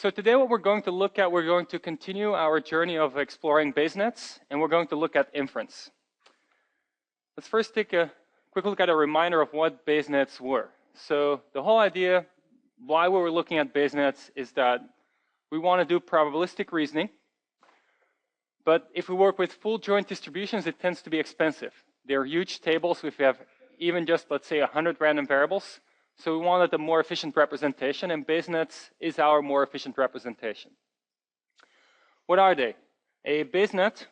So today what we're going to look at, we're going to continue our journey of exploring Bayes nets, and we're going to look at inference. Let's first take a quick look at a reminder of what Bayes nets were. So the whole idea why we were looking at Bayes nets is that we want to do probabilistic reasoning, but if we work with full joint distributions, it tends to be expensive. They're huge tables if we have even just, let's say, 100 random variables. So we wanted a more efficient representation, and Bayes nets is our more efficient representation. What are they? A Bayes net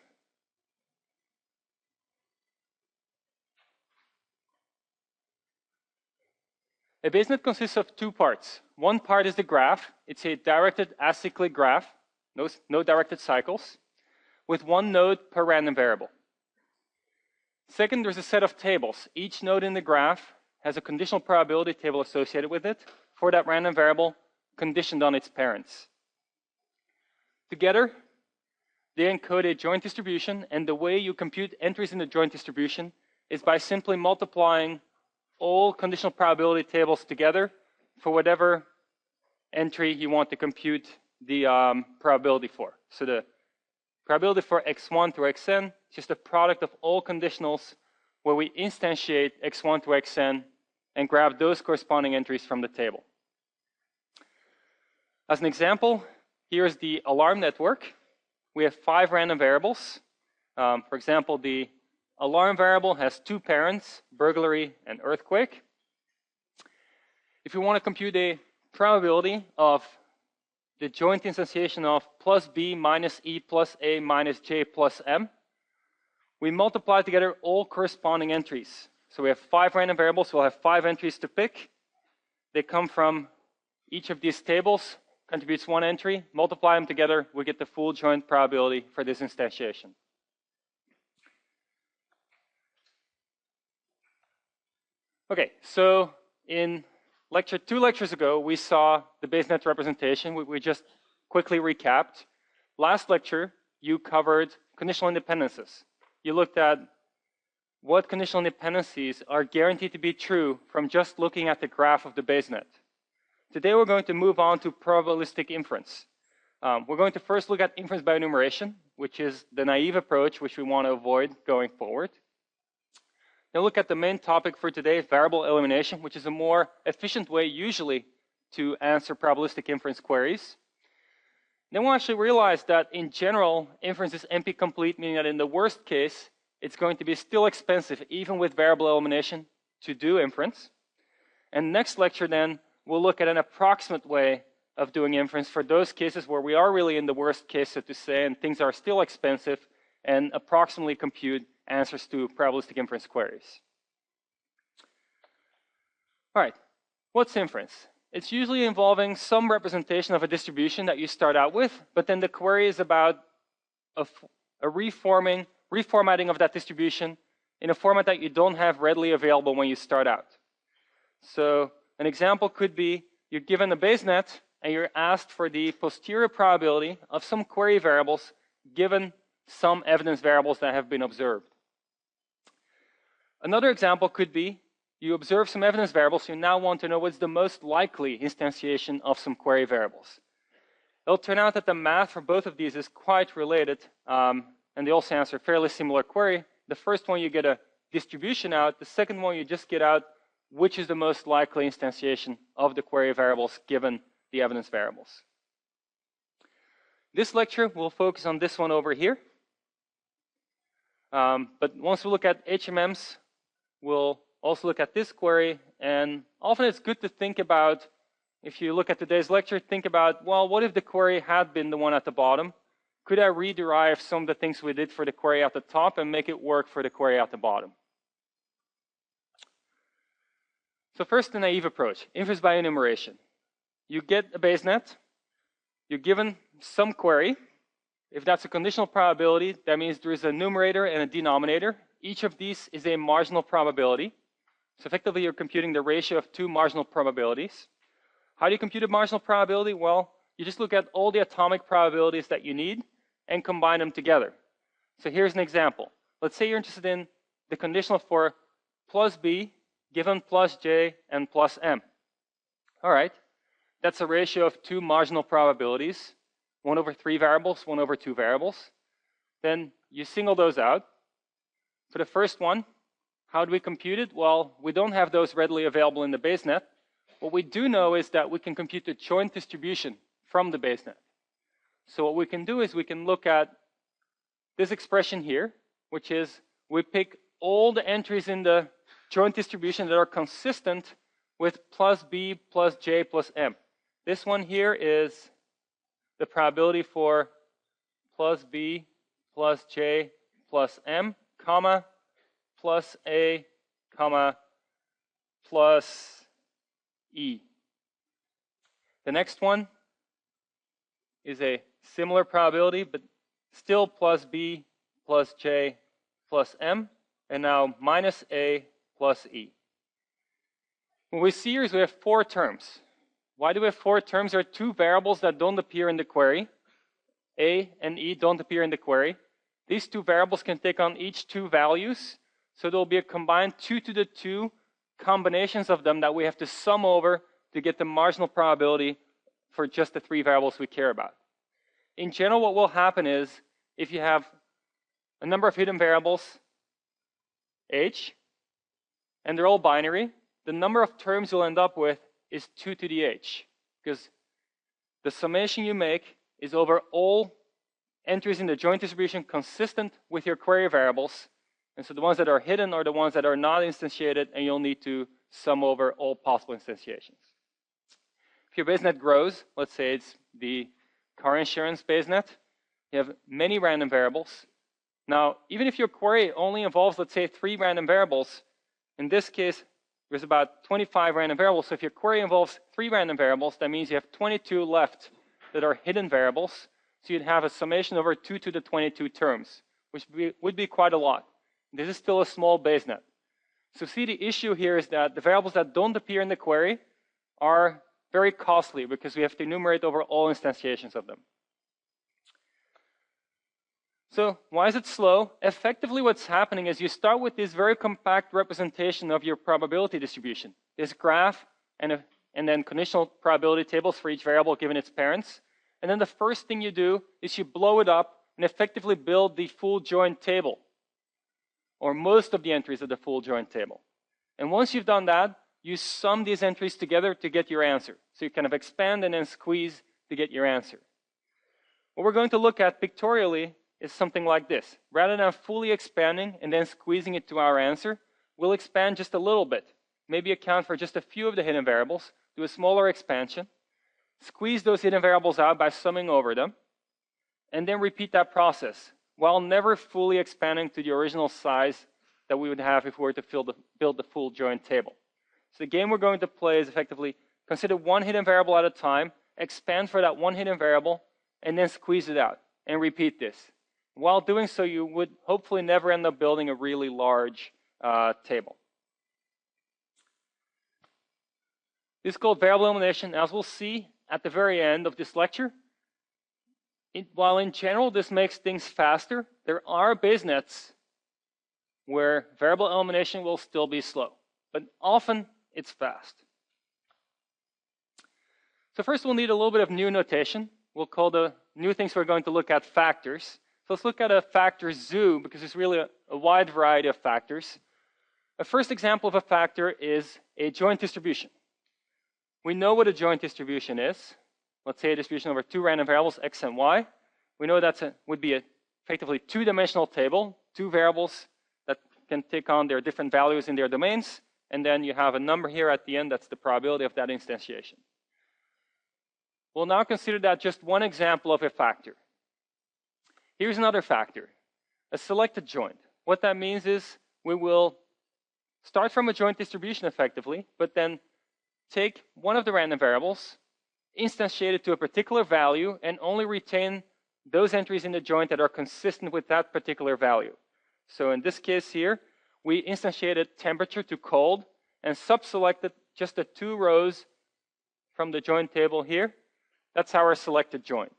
consists of two parts. One part is the graph. It's a directed acyclic graph, no directed cycles, with one node per random variable. Second, there's a set of tables. Each node in the graph has a conditional probability table associated with it for that random variable conditioned on its parents. Together, they encode a joint distribution, and the way you compute entries in the joint distribution is by simply multiplying all conditional probability tables together for whatever entry you want to compute the probability for. So the probability for x1 through xn is just a product of all conditionals where we instantiate x1 to xn and grab those corresponding entries from the table. As an example, here's the alarm network. We have 5 random variables. For example, the alarm variable has 2 parents, burglary and earthquake. If you want to compute a probability of the joint instantiation of plus b minus e plus a minus j plus m, we multiply together all corresponding entries. So we have 5 random variables, we'll have 5 entries to pick. They come from each of these tables, contributes 1 entry, multiply them together, we get the full joint probability for this instantiation. Okay, so in lecture 2 lectures ago, we saw the Bayes net representation. We just quickly recapped. Last lecture, you covered conditional independencies. You looked at what conditional independencies are guaranteed to be true from just looking at the graph of the Bayes net. Today we're going to move on to probabilistic inference. We're going to first look at inference by enumeration, which is the naive approach which we want to avoid going forward. Then look at the main topic for today, variable elimination, which is a more efficient way usually to answer probabilistic inference queries. Then we'll actually realize that in general, inference is NP complete, meaning that in the worst case, it's going to be still expensive, even with variable elimination, to do inference. And next lecture then, we'll look at an approximate way of doing inference for those cases where we are really in the worst case, so to say, and things are still expensive, and approximately compute answers to probabilistic inference queries. All right, what's inference? It's usually involving some representation of a distribution that you start out with, but then the query is about a reformatting of that distribution in a format that you don't have readily available when you start out. So an example could be you're given a Bayes net and you're asked for the posterior probability of some query variables given some evidence variables that have been observed. Another example could be you observe some evidence variables, you now want to know what's the most likely instantiation of some query variables. It'll turn out that the math for both of these is quite related, and they also answer a fairly similar query. The first one you get a distribution out, the second one you just get out which is the most likely instantiation of the query variables given the evidence variables. This lecture will focus on this one over here. But once we look at HMMs, we'll also look at this query, and often it's good to think about, if you look at today's lecture, think about, well, what if the query had been the one at the bottom? Could I rederive some of the things we did for the query at the top and make it work for the query at the bottom? So first, the naive approach, inference by enumeration. You get a Bayes net, you're given some query. If that's a conditional probability, that means there is a numerator and a denominator. Each of these is a marginal probability. So effectively, you're computing the ratio of 2 marginal probabilities. How do you compute a marginal probability? Well, you just look at all the atomic probabilities that you need and combine them together. So here's an example. Let's say you're interested in the conditional for plus b given plus j and plus m. All right. that's a ratio of two marginal probabilities, 1 over 3 variables, 1 over 2 variables. Then you single those out. For the first one, how do we compute it? Well, we don't have those readily available in the BaseNet. What we do know is that we can compute the joint distribution from the BaseNet. So what we can do is we can look at this expression here, which is we pick all the entries in the joint distribution that are consistent with plus b plus j plus m. This one here is the probability for plus b plus j plus m, comma, plus a, comma, plus e. The next one is a similar probability, but still plus b plus j plus m, and now minus a plus e. What we see here is we have 4 terms. Why do we have 4 terms? There are 2 variables that don't appear in the query. A and e don't appear in the query. These 2 variables can take on each 2 values, so there will be a combined 2 to the 2 combinations of them that we have to sum over to get the marginal probability for just the 3 variables we care about. In general, what will happen is if you have a number of hidden variables, h, and they're all binary, the number of terms you'll end up with is 2 to the h, because the summation you make is over all entries in the joint distribution consistent with your query variables. And so the ones that are hidden are the ones that are not instantiated, and you'll need to sum over all possible instantiations. If your BaseNet grows, let's say it's the car insurance BaseNet, you have many random variables. Now, even if your query only involves, let's say, 3 random variables, in this case, there's about 25 random variables. So if your query involves 3 random variables, that means you have 22 left that are hidden variables. So you'd have a summation over 2 to the 22 terms, which would be quite a lot. This is still a small BaseNet. So see, the issue here is that the variables that don't appear in the query are very costly because we have to enumerate over all instantiations of them. So why is it slow? Effectively, what's happening is you start with this very compact representation of your probability distribution, this graph, and then conditional probability tables for each variable given its parents. And then the first thing you do is you blow it up and effectively build the full joint table, or most of the entries of the full joint table. And once you've done that, you sum these entries together to get your answer. So you kind of expand and then squeeze to get your answer. What we're going to look at pictorially is something like this. Rather than fully expanding and then squeezing it to our answer, we'll expand just a little bit. Maybe account for just a few of the hidden variables, do a smaller expansion, squeeze those hidden variables out by summing over them, and then repeat that process while never fully expanding to the original size that we would have if we were to build the full joint table. So the game we're going to play is effectively consider one hidden variable at a time, expand for that one hidden variable, and then squeeze it out, and repeat this. While doing so, you would hopefully never end up building a really large table. This is called variable elimination. As we'll see at the very end of this lecture, while in general this makes things faster, there are BaseNets where variable elimination will still be slow, but often it's fast. So first we'll need a little bit of new notation. We'll call the new things we're going to look at factors. So let's look at a factor zoo, because there's really a wide variety of factors. A first example of a factor is a joint distribution. We know what a joint distribution is. Let's say a distribution over 2 random variables, x and y. We know that would be effectively 2-dimensional table, 2 variables that can take on their different values in their domains, and then you have a number here at the end that's the probability of that instantiation. We'll now consider that just one example of a factor. Here's another factor, a selected joint. What that means is we will start from a joint distribution effectively, but then take one of the random variables, instantiate it to a particular value, and only retain those entries in the joint that are consistent with that particular value. So in this case here, we instantiated temperature to cold and subselected just the 2 rows from the joint table here. That's our selected joint.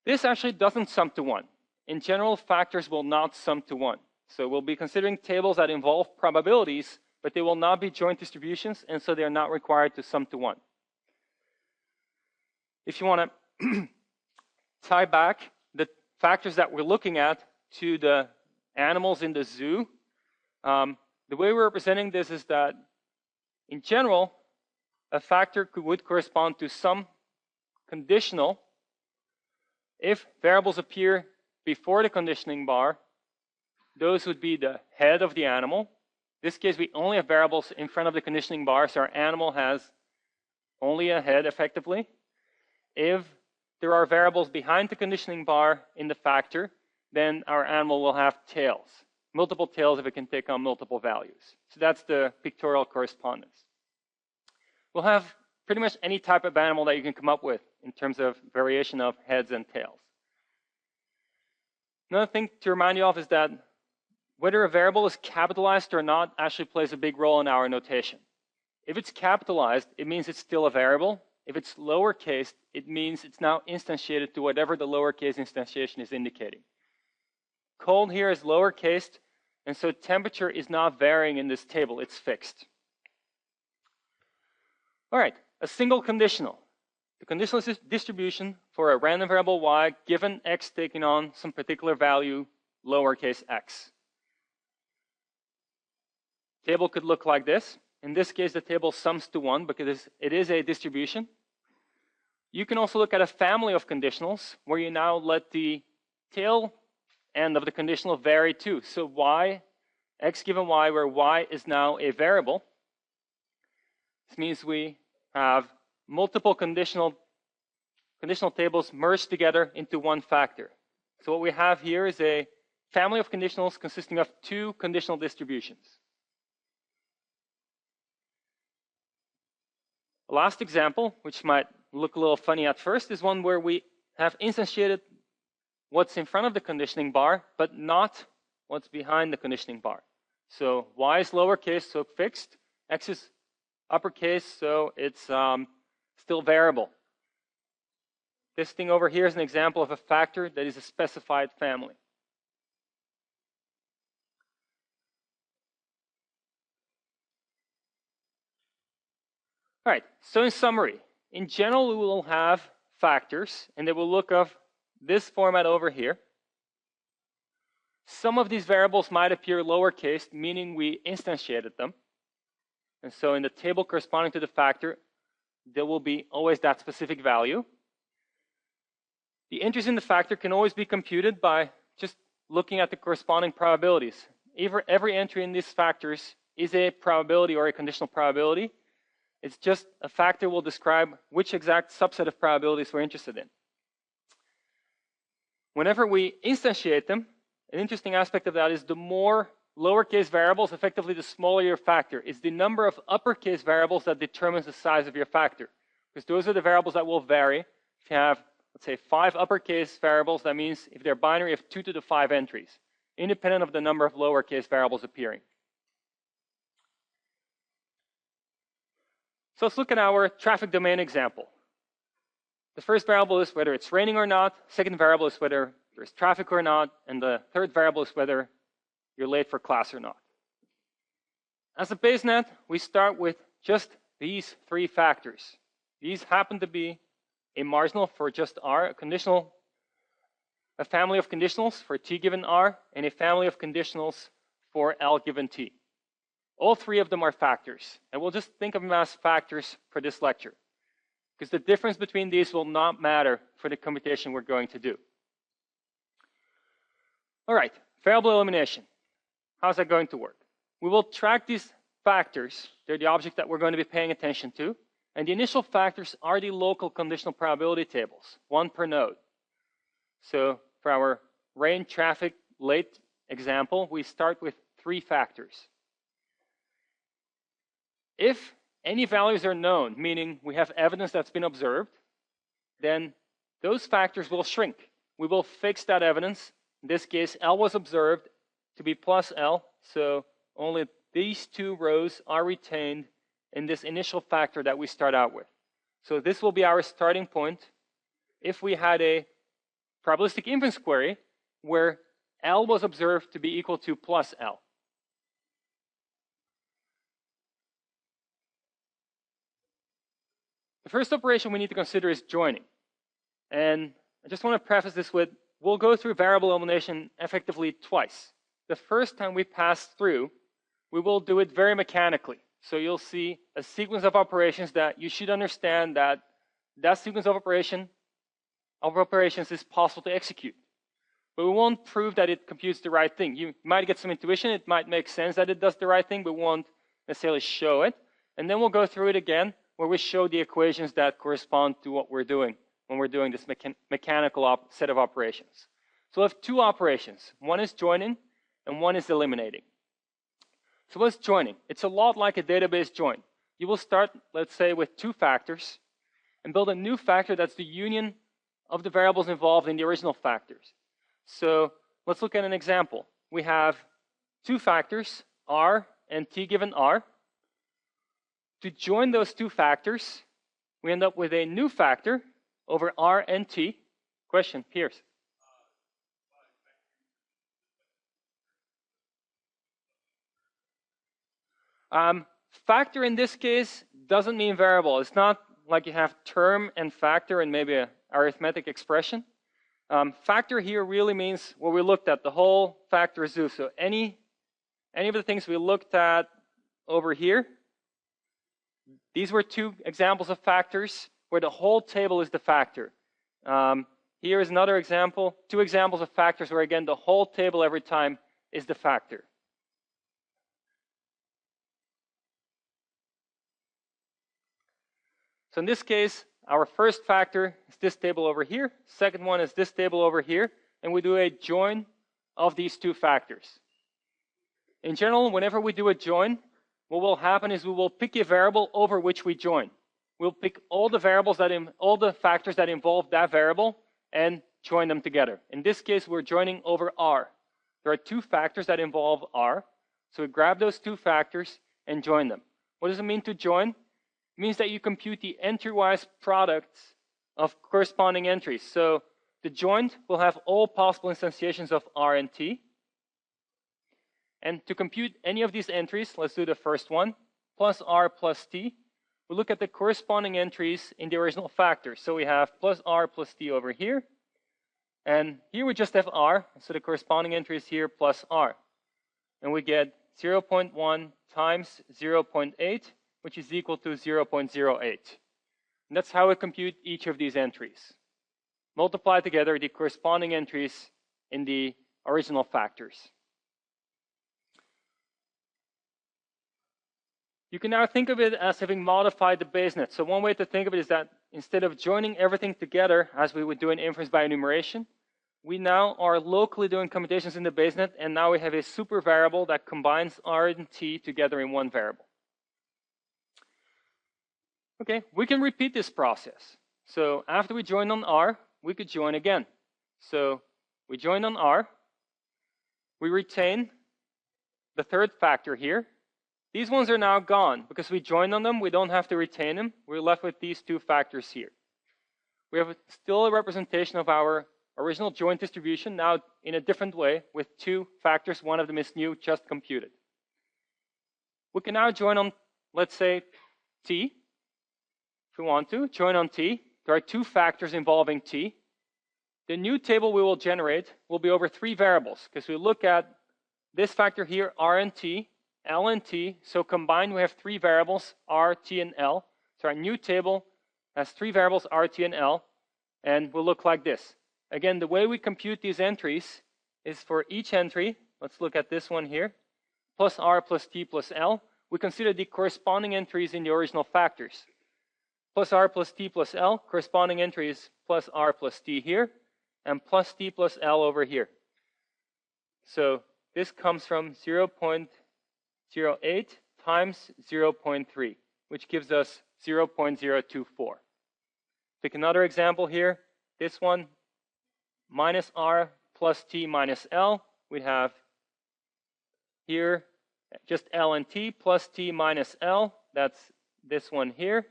This actually doesn't sum to 1. In general, factors will not sum to 1. So we'll be considering tables that involve probabilities, but they will not be joint distributions, and so they're not required to sum to 1. if you want to tie back the factors that we're looking at to the animals in the zoo, the way we're representing this is that, in general, a factor would correspond to some conditional if variables appear before the conditioning bar. Those would be the head of the animal. In this case, we only have variables in front of the conditioning bar, so our animal has only a head, effectively. If there are variables behind the conditioning bar in the factor, then our animal will have tails, multiple tails if it can take on multiple values. So that's the pictorial correspondence. We'll have pretty much any type of animal that you can come up with in terms of variation of heads and tails. Another thing to remind you of is that whether a variable is capitalized or not actually plays a big role in our notation. If it's capitalized, it means it's still a variable. If it's lowercase, it means it's now instantiated to whatever the lowercase instantiation is indicating. Cold here is lowercase, and so temperature is not varying in this table, it's fixed. All right, a single conditional. The conditional distribution for a random variable y given x taking on some particular value, lowercase x. Table could look like this. In this case, the table sums to 1 because it is a distribution. You can also look at a family of conditionals where you now let the tail end of the conditional vary too. So y, x given y, where y is now a variable. This means we have multiple conditional tables merged together into one factor. So what we have here is a family of conditionals consisting of 2 conditional distributions. A last example, which might look a little funny at first, is one where we have instantiated what's in front of the conditioning bar, but not what's behind the conditioning bar. So y is lowercase, so fixed. X is uppercase, so it's still variable. This thing over here is an example of a factor that is a specified family. All right, so in summary, in general, we will have factors, and they will look of this format over here. Some of these variables might appear lowercase, meaning we instantiated them. And so in the table corresponding to the factor, there will be always that specific value. The entries in the factor can always be computed by just looking at the corresponding probabilities. Every entry in these factors is a probability or a conditional probability. It's just a factor will describe which exact subset of probabilities we're interested in. Whenever we instantiate them, an interesting aspect of that is the more lowercase variables, effectively the smaller your factor. It's the number of uppercase variables that determines the size of your factor. Because those are the variables that will vary. If you have, let's say, 5 uppercase variables, that means if they're binary, you have 2 to the 5 entries, independent of the number of lowercase variables appearing. So let's look at our traffic domain example. The first variable is whether it's raining or not. Second variable is whether there's traffic or not. And the third variable is whether you're late for class or not. As a BaseNet, we start with just these 3 factors. These happen to be a marginal for just R, a family of conditionals for T given R, and a family of conditionals for L given T. All 3 of them are factors, and we'll just think of them as factors for this lecture, because the difference between these will not matter for the computation we're going to do. All right, variable elimination. How's that going to work? We will track these factors. They're the object that we're going to be paying attention to, and the initial factors are the local conditional probability tables, 1 per node. So for our rain, traffic, late example, we start with 3 factors. If any values are known, meaning we have evidence that's been observed, then those factors will shrink. We will fix that evidence. In this case, L was observed to be plus L, so only these 2 rows are retained in this initial factor that we start out with. So this will be our starting point if we had a probabilistic inference query where L was observed to be equal to plus L. The The first operation we need to consider is joining. And I just want to preface this with, we'll go through variable elimination effectively twice. The first time we pass through, we will do it very mechanically. So you'll see a sequence of operations that you should understand that sequence of operations is possible to execute. But we won't prove that it computes the right thing. You might get some intuition. It might make sense that it does the right thing, but we won't necessarily show it. And then we'll go through it again, where we show the equations that correspond to what we're doing when we're doing this mechanical set of operations. So we have two operations. One is joining, and one is eliminating. So what's joining? It's a lot like a database join. You will start, let's say, with two factors, and build a new factor that's the union of the variables involved in the original factors. So let's look at an example. We have two factors, r and t given r. To join those two factors, we end up with a new factor over r and t. Question, Piers? Factor in this case doesn't mean variable. It's not like you have term and factor and maybe an arithmetic expression. Factor here really means what we looked at, the whole factor zoo. So any of the things we looked at over here, these were two examples of factors where the whole table is the factor. Here is another example, two examples of factors where again the whole table every time is the factor. So in this case, our first factor is this table over here. Second one is this table over here. And we do a join of these two factors. In general, whenever we do a join, what will happen is we will pick a variable over which we join. We'll pick all the factors that involve that variable and join them together. In this case, we're joining over r. There are two factors that involve r. So we grab those two factors and join them. What does it mean to join? It means that you compute the entry-wise products of corresponding entries. So the joint will have all possible instantiations of r and t. And to compute any of these entries, let's do the first one, plus r plus t. We look at the corresponding entries in the original factor. So we have plus r plus t over here. And here we just have r, so the corresponding entry is here plus r. And we get 0.1 times 0.8, which is equal to 0.08. And that's how we compute each of these entries. Multiply together the corresponding entries in the original factors. You can now think of it as having modified the base net. So one way to think of it is that instead of joining everything together as we would do in inference by enumeration, we now are locally doing computations in the base net, and now we have a super variable that combines r and t together in one variable. Okay, we can repeat this process. So after we join on r, we could join again. So we join on r. We retain the third factor here. These ones are now gone. Because we joined on them, we don't have to retain them. We're left with these two factors here. We have still a representation of our original joint distribution, now in a different way, with two factors. One of them is new, just computed. We can now join on, let's say, t. If we want to, join on t. There are two factors involving t. The new table we will generate will be over three variables, because we look at this factor here, r and t, l and t. So combined, we have three variables, r, t, and l. So our new table has three variables, r, t, and l, and will look like this. Again, the way we compute these entries is for each entry, let's look at this one here, plus r plus t plus l. We consider the corresponding entries in the original factors. Plus r plus t plus l, corresponding entries plus r plus t here, and plus t plus l over here. So this comes from 0.08 times 0.3, which gives us 0.024. Pick another example here. This one, minus r plus t minus l. We have here just l and t plus t minus l. That's this one here.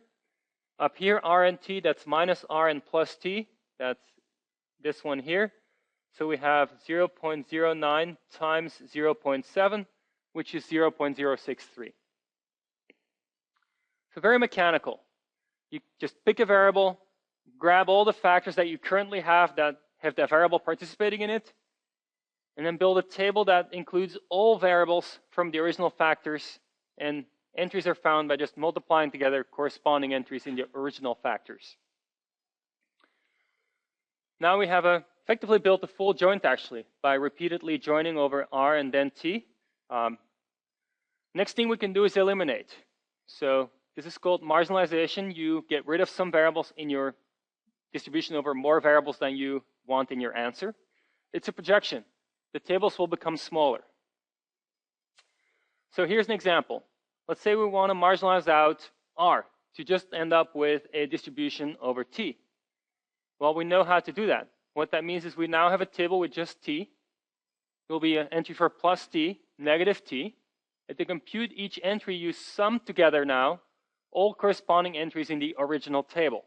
Up here, r and t, that's minus r and plus t. That's this one here. So we have 0.09 times 0.7, which is 0.063. So very mechanical. You just pick a variable, grab all the factors that you currently have that variable participating in it, and then build a table that includes all variables from the original factors, and entries are found by just multiplying together corresponding entries in the original factors. Now we have effectively built a full joint actually by repeatedly joining over R and then T. Next thing we can do is eliminate. So this is called marginalization. You get rid of some variables in your distribution over more variables than you want in your answer. It's a projection. The tables will become smaller. So here's an example. Let's say we want to marginalize out R to just end up with a distribution over T. Well, we know how to do that. What that means is we now have a table with just T. There will be an entry for plus T, negative T. And to compute each entry, you sum together now all corresponding entries in the original table.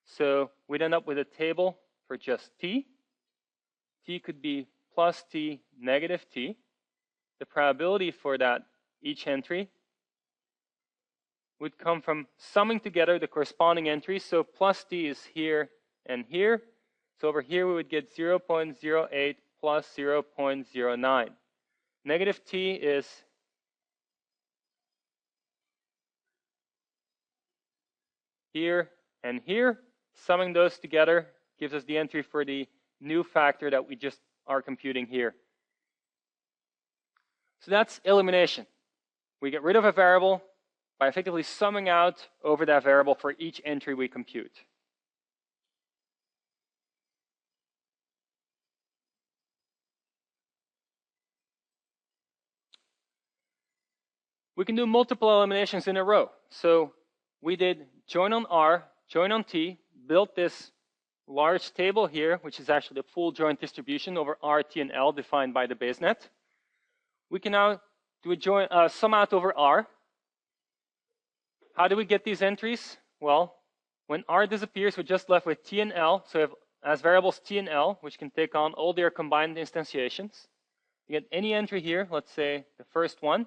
So we'd end up with a table for just T. T could be plus T, negative T. The probability for that each entry would come from summing together the corresponding entries. So plus T is here and here. So over here we would get 0.08 plus 0.09. Negative T is here and here. Summing those together gives us the entry for the new factor that we just are computing here. So that's elimination. We get rid of a variable by effectively summing out over that variable for each entry we compute. We can do multiple eliminations in a row. So we did join on R, join on T, built this large table here, which is actually the full joint distribution over R, T, and L defined by the base net. We can now do a sum out over R. How do we get these entries? Well, when R disappears, we're just left with T and L. So we have as variables T and L, which can take on all their combined instantiations. You get any entry here, let's say the first one.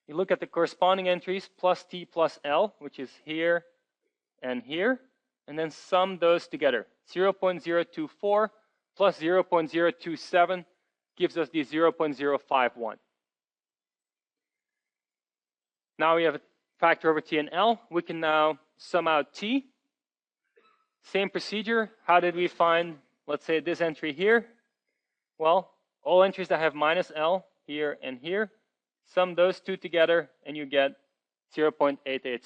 You look at the corresponding entries, plus T plus L, which is here and here, and then sum those together. 0.024 plus 0.027 gives us the 0.051. Now we have a factor over T and L. We can now sum out T. Same procedure. How did we find, let's say, this entry here? Well, all entries that have minus L here and here, sum those two together and you get 0.886.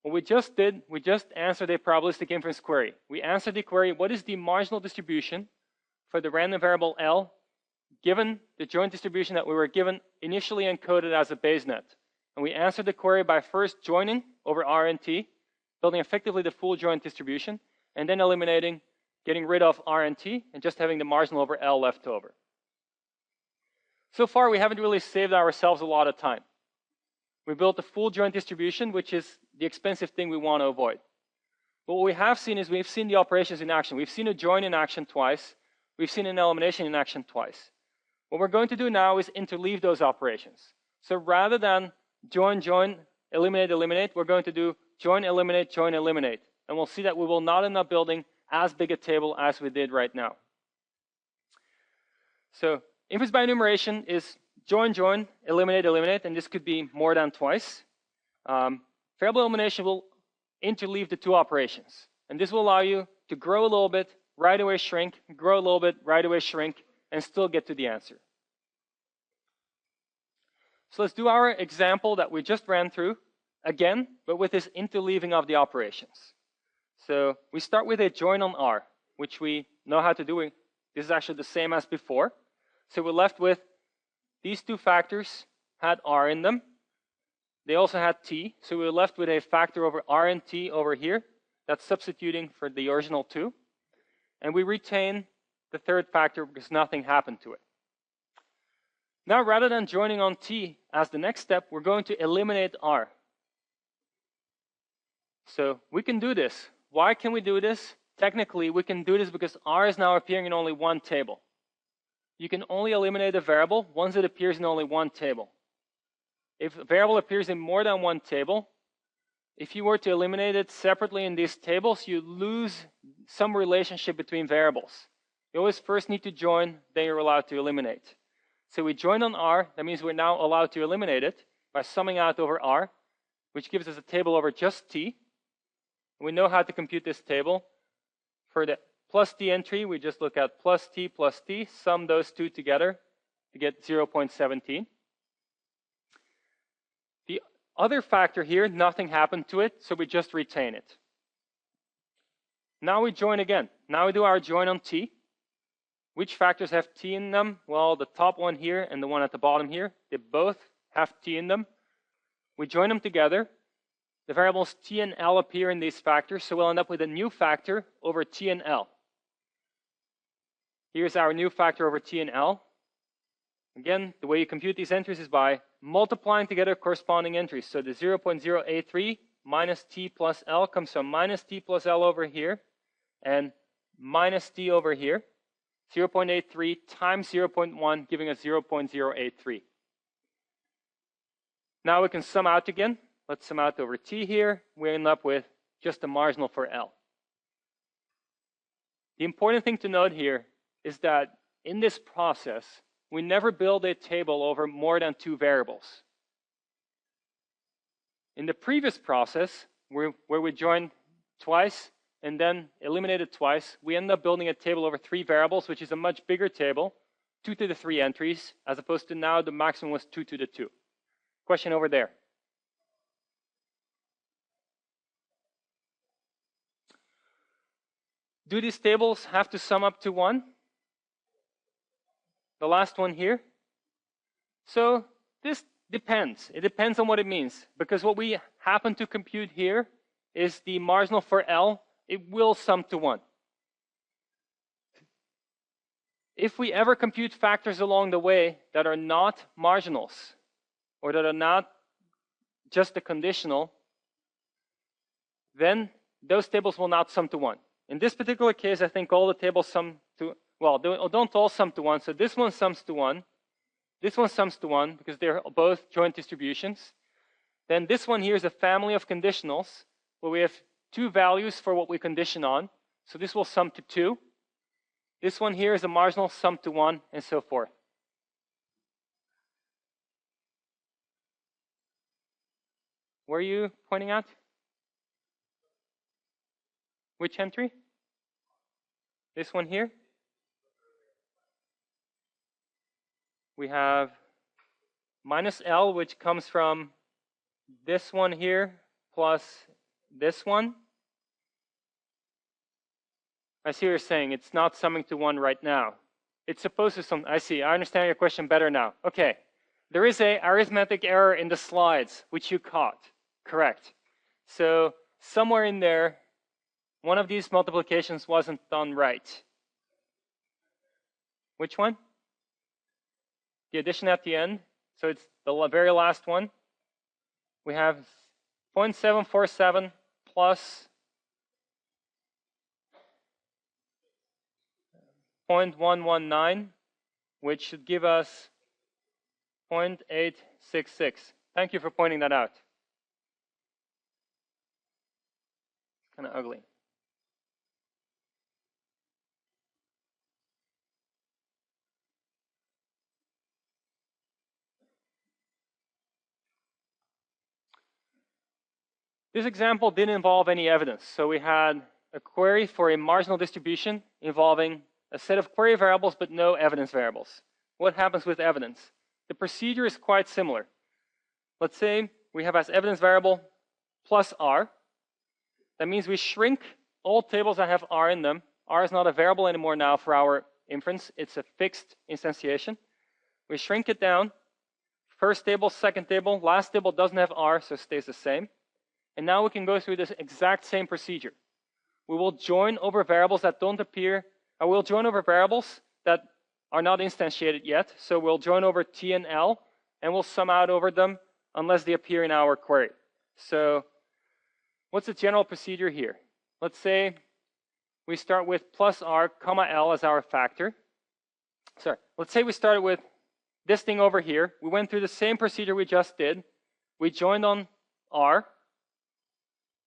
What we just did, we just answered a probabilistic inference query. We answered the query, what is the marginal distribution for the random variable L given the joint distribution that we were given initially encoded as a base net? And we answered the query by first joining over R and T, building effectively the full joint distribution, and then eliminating, getting rid of R and T, and just having the marginal over L left over. So far, we haven't really saved ourselves a lot of time. We built a full joint distribution, which is the expensive thing we want to avoid. But what we have seen is we've seen the operations in action. We've seen a join in action twice. We've seen an elimination in action twice. What we're going to do now is interleave those operations. So rather than join, join, eliminate, eliminate, we're going to do join, eliminate, join, eliminate. And we'll see that we will not end up building as big a table as we did right now. So inference by enumeration is join, join, eliminate, eliminate, and this could be more than twice. Variable elimination will interleave the two operations. And this will allow you to grow a little bit, right away shrink, grow a little bit, right away shrink, and still get to the answer. So let's do our example that we just ran through again, but with this interleaving of the operations. So we start with a join on R, which we know how to do. This is actually the same as before. So we're left with these two factors had R in them. They also had T. So we're left with a factor over R and T over here. That's substituting for the original two. And we retain the third factor because nothing happened to it. Now, rather than joining on T as the next step, we're going to eliminate R. So we can do this. Why can we do this? Technically, we can do this because R is now appearing in only one table. You can only eliminate a variable once it appears in only one table. If a variable appears in more than one table, if you were to eliminate it separately in these tables, you lose some relationship between variables. You always first need to join, then you're allowed to eliminate. So we join on R, that means we're now allowed to eliminate it by summing out over R, which gives us a table over just T. We know how to compute this table. For the plus T entry, we just look at plus T, sum those two together to get 0.17. The other factor here, nothing happened to it, so we just retain it. Now we join again. Now we do our join on T. Which factors have T in them? Well, the top one here and the one at the bottom here, they both have T in them. We join them together. The variables T and L appear in these factors, so we'll end up with a new factor over T and L. Here's our new factor over T and L. Again, the way you compute these entries is by multiplying together corresponding entries. So the 0.083 minus T plus L comes from minus T plus L over here and minus T over here. 0.83 times 0.1, giving us 0.083. Now we can sum out again. Let's sum out over T here. We end up with just a marginal for L. The important thing to note here is that in this process, we never build a table over more than two variables. In the previous process, where we joined twice and then eliminated twice, we end up building a table over three variables, which is a much bigger table, 2 to the 3 entries, as opposed to now the maximum was 2 to the 2. Question over there. Do these tables have to sum up to 1? The last one here. So this depends. It depends on what it means, because what we happen to compute here is the marginal for L. It will sum to 1. If we ever compute factors along the way that are not marginals, or that are not just a conditional, then those tables will not sum to 1. In this particular case, I think all the tables sum to, well, they don't all sum to 1. So this one sums to 1. This one sums to 1 because they're both joint distributions. Then this one here is a family of conditionals where we have two values for what we condition on. So this will sum to 2. This one here is a marginal sum to 1, and so forth. Where are you pointing at? Which entry? This one here? We have minus L, which comes from this one here plus this one. I see what you're saying. It's not summing to 1 right now. It's supposed to sum. I see. I understand your question better now. Okay. There is an arithmetic error in the slides, which you caught. Correct. So somewhere in there, one of these multiplications wasn't done right. Which one? The addition at the end. So it's the very last one. We have 0.747 plus 0.119, which should give us 0.866. Thank you for pointing that out. It's kind of ugly. This example didn't involve any evidence. So we had a query for a marginal distribution involving a set of query variables but no evidence variables. What happens with evidence? The procedure is quite similar. Let's say we have as evidence variable plus R. That means we shrink all tables that have R in them. R is not a variable anymore now for our inference. It's a fixed instantiation. We shrink it down. First table, second table, last table doesn't have R, so it stays the same. And now we can go through this exact same procedure. We will join over variables that don't appear. We'll join over variables that are not instantiated yet. So we'll join over T and L, and we'll sum out over them unless they appear in our query. So what's the general procedure here? Let's say we start with plus R, comma L as our factor. Sorry, let's say we started with this thing over here. We went through the same procedure we just did. We joined on R.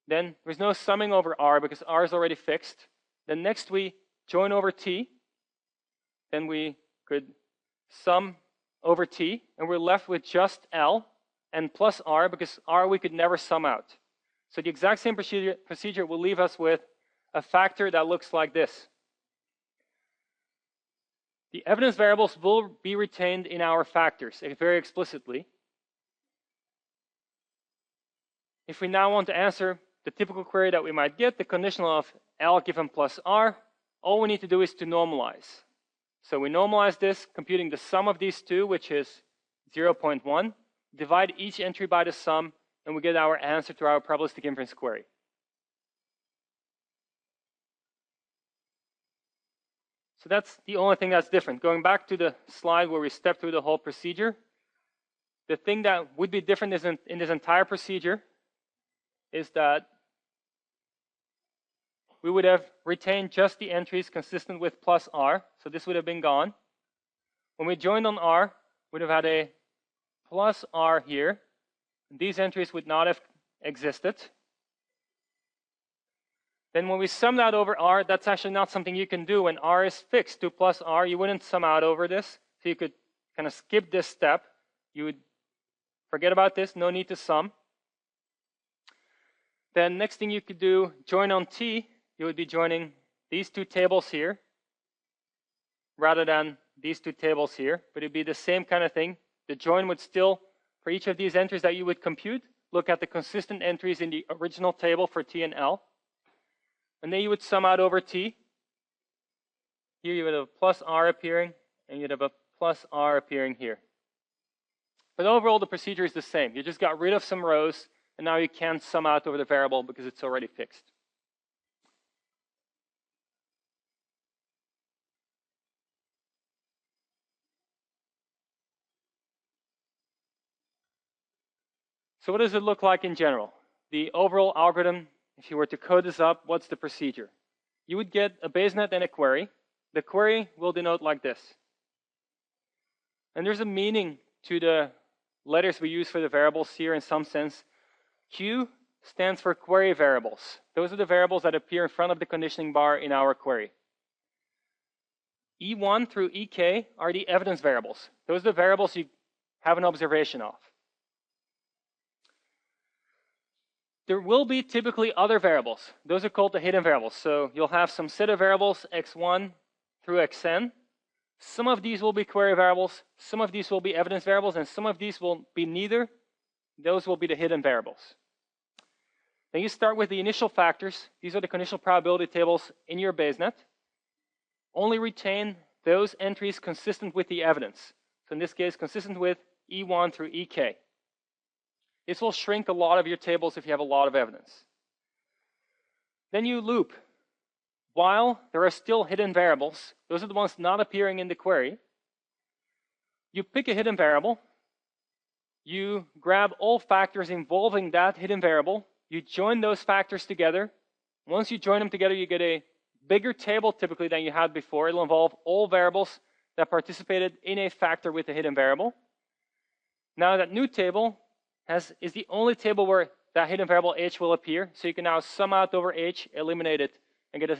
Then there's no summing over R because R is already fixed. Then next we join over T. Then we could sum over T, and we're left with just L and plus R, because R we could never sum out. So the exact same procedure will leave us with a factor that looks like this. The evidence variables will be retained in our factors very explicitly. If we now want to answer the typical query that we might get, the conditional of L given plus R, all we need to do is to normalize. So we normalize this, computing the sum of these two, which is 0.1, divide each entry by the sum, and we get our answer to our probabilistic inference query. So that's the only thing that's different. Going back to the slide where we stepped through the whole procedure, the thing that would be different in this entire procedure is that we would have retained just the entries consistent with plus R, so this would have been gone. When we joined on R, we would have had a plus R here. These entries would not have existed. Then when we sum that over R, that's actually not something you can do. When R is fixed to plus R, you wouldn't sum out over this. So you could kind of skip this step. You would forget about this, no need to sum. Then next thing you could do, join on T, you would be joining these two tables here rather than these two tables here, but it'd be the same kind of thing. The join would still, for each of these entries that you would compute, look at the consistent entries in the original table for T and L. And then you would sum out over T. Here you would have a plus R appearing, and you'd have a plus R appearing here. But overall, the procedure is the same. You just got rid of some rows, and now you can't sum out over the variable because it's already fixed. So what does it look like in general? The overall algorithm, if you were to code this up, what's the procedure? You would get a basenet and a query. The query will denote like this. And there's a meaning to the letters we use for the variables here in some sense. Q stands for query variables. Those are the variables that appear in front of the conditioning bar in our query. E1 through EK are the evidence variables. Those are the variables you have an observation of. There will be typically other variables. Those are called the hidden variables. So you'll have some set of variables, x1 through xn. Some of these will be query variables, some of these will be evidence variables, and some of these will be neither. Those will be the hidden variables. Then you start with the initial factors. These are the conditional probability tables in your basenet. Only retain those entries consistent with the evidence. So in this case, consistent with E1 through EK. This will shrink a lot of your tables if you have a lot of evidence. Then you loop. While there are still hidden variables, those are the ones not appearing in the query, you pick a hidden variable, you grab all factors involving that hidden variable, you join those factors together. Once you join them together, you get a bigger table typically than you had before. It'll involve all variables that participated in a factor with a hidden variable. Now that new table is the only table where that hidden variable h will appear. So you can now sum out over h, eliminate it, and get a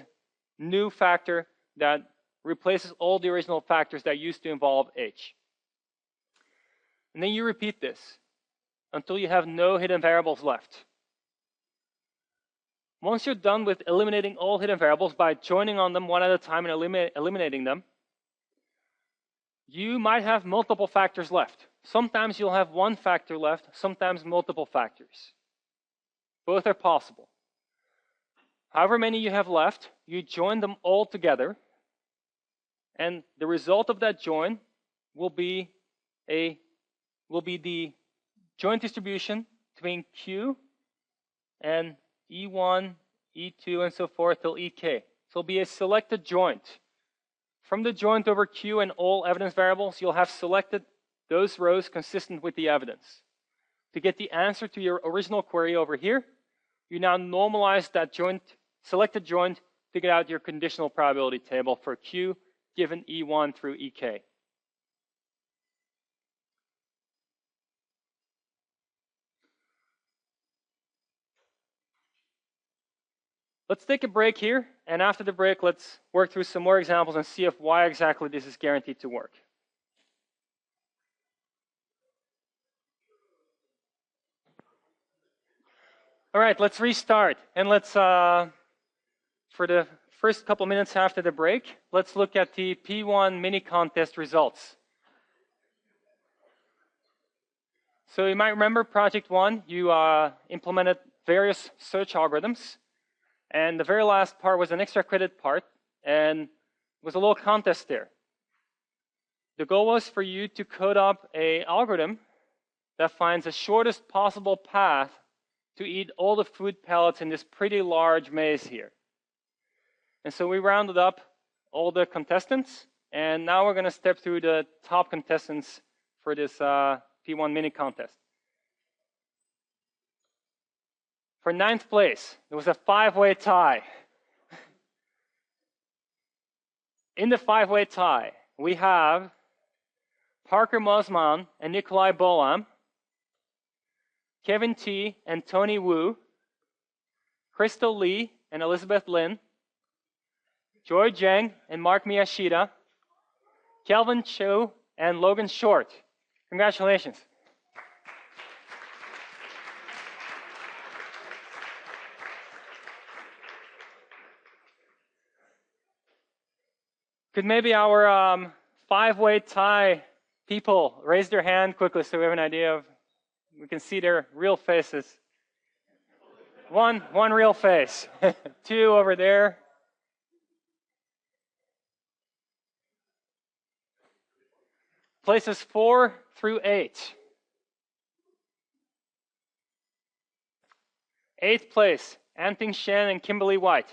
new factor that replaces all the original factors that used to involve h. And then you repeat this until you have no hidden variables left. Once you're done with eliminating all hidden variables by joining on them one at a time and eliminating them, you might have multiple factors left. Sometimes you'll have one factor left, sometimes multiple factors. Both are possible. However many you have left, you join them all together, and the result of that join will be the joint distribution between Q and E1, E2, and so forth till EK. So it'll be a selected joint. From the joint over Q and all evidence variables, you'll have selected those rows consistent with the evidence. To get the answer to your original query over here, you now normalize that joint, selected joint, to get out your conditional probability table for Q given E1 through EK. Let's take a break here, and after the break, let's work through some more examples and see if why exactly this is guaranteed to work. All right, let's restart, and let's, for the first couple minutes after the break, let's look at the P1 mini contest results. So you might remember project 1, you implemented various search algorithms. And the very last part was an extra credit part, and it was a little contest there. The goal was for you to code up an algorithm that finds the shortest possible path to eat all the food pellets in this pretty large maze here. And so we rounded up all the contestants, and now we're going to step through the top contestants for this P1 mini contest. For 9th place, there was a 5-way tie. In the 5-way tie, we have Parker Mosman and Nikolai Bolam, Kevin T and Tony Wu, Crystal Lee and Elizabeth Lin, Joy Zhang and Mark Miyashita, Kelvin Cho and Logan Short. Congratulations. Could maybe our 5-way tie people raise their hand quickly so we have an idea of, we can see their real faces. One real face. 2 over there. Places 4 through 8. 8th place, Anting Shen and Kimberly White.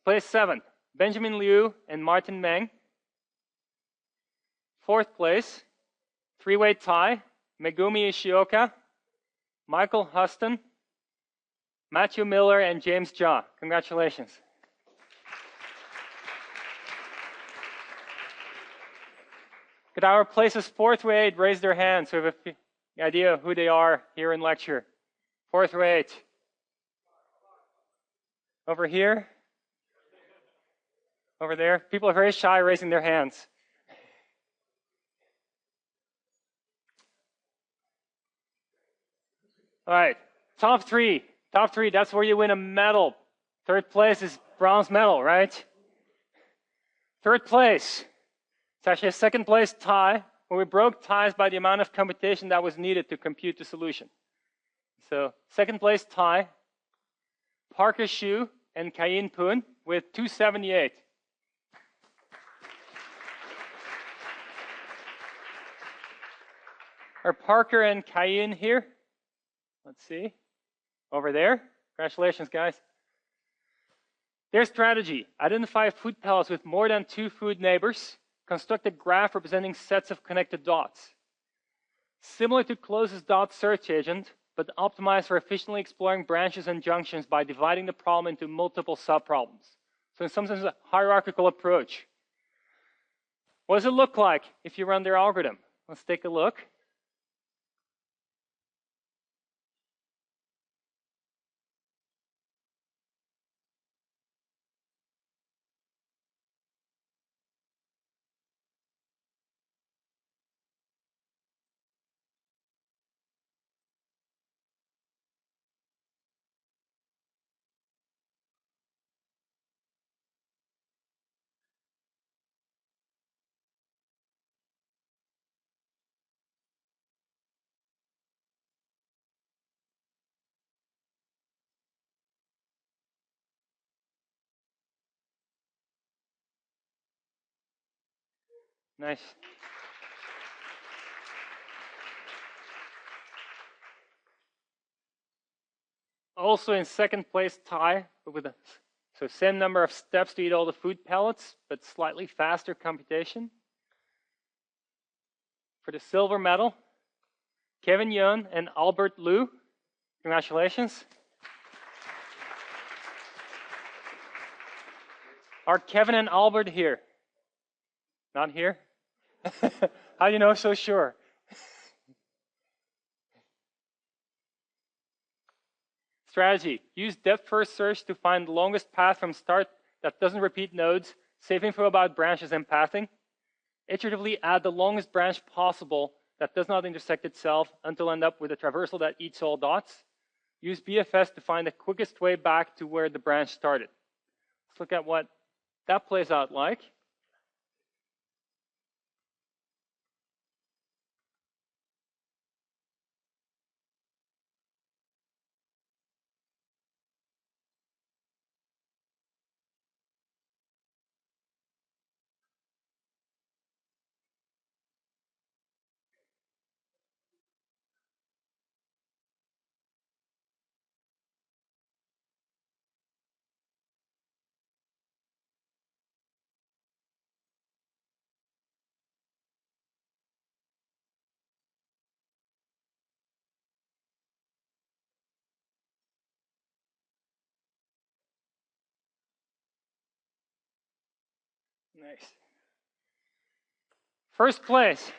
Place 7, Benjamin Liu and Martin Meng. 4th place, 3-way tie, Megumi Ishioka, Michael Huston, Matthew Miller, and James Jha. Congratulations. Could our places 4 through 8 raise their hands so we have an idea of who they are here in lecture? 4 through 8. Over here. Over there. People are very shy raising their hands. All right, top 3. Top 3, that's where you win a medal. 3rd place is bronze medal, right? 3rd place, it's actually a 2nd place tie, where we broke ties by the amount of computation that was needed to compute the solution. So 2nd place tie, Parker Xu and Kayin Poon with 278. Are Parker and Kayin here? Let's see. Over there. Congratulations, guys. Their strategy: identify food pellets with more than 2 food neighbors, construct a graph representing sets of connected dots. Similar to closest dot search agent, but optimized for efficiently exploring branches and junctions by dividing the problem into multiple subproblems. So in some sense, a hierarchical approach. What does it look like if you run their algorithm? Let's take a look. Nice. Also in 2nd place tie, but with so same number of steps to eat all the food pellets, but slightly faster computation. For the silver medal, Kevin Yun and Albert Liu. Congratulations. Are Kevin and Albert here? Not here? How do you know so sure? Strategy: use depth-first search to find the longest path from start that doesn't repeat nodes, save info about branches and pathing. Iteratively add the longest branch possible that does not intersect itself until end up with a traversal that eats all dots. Use BFS to find the quickest way back to where the branch started. Let's look at what that plays out like. Nice. First place.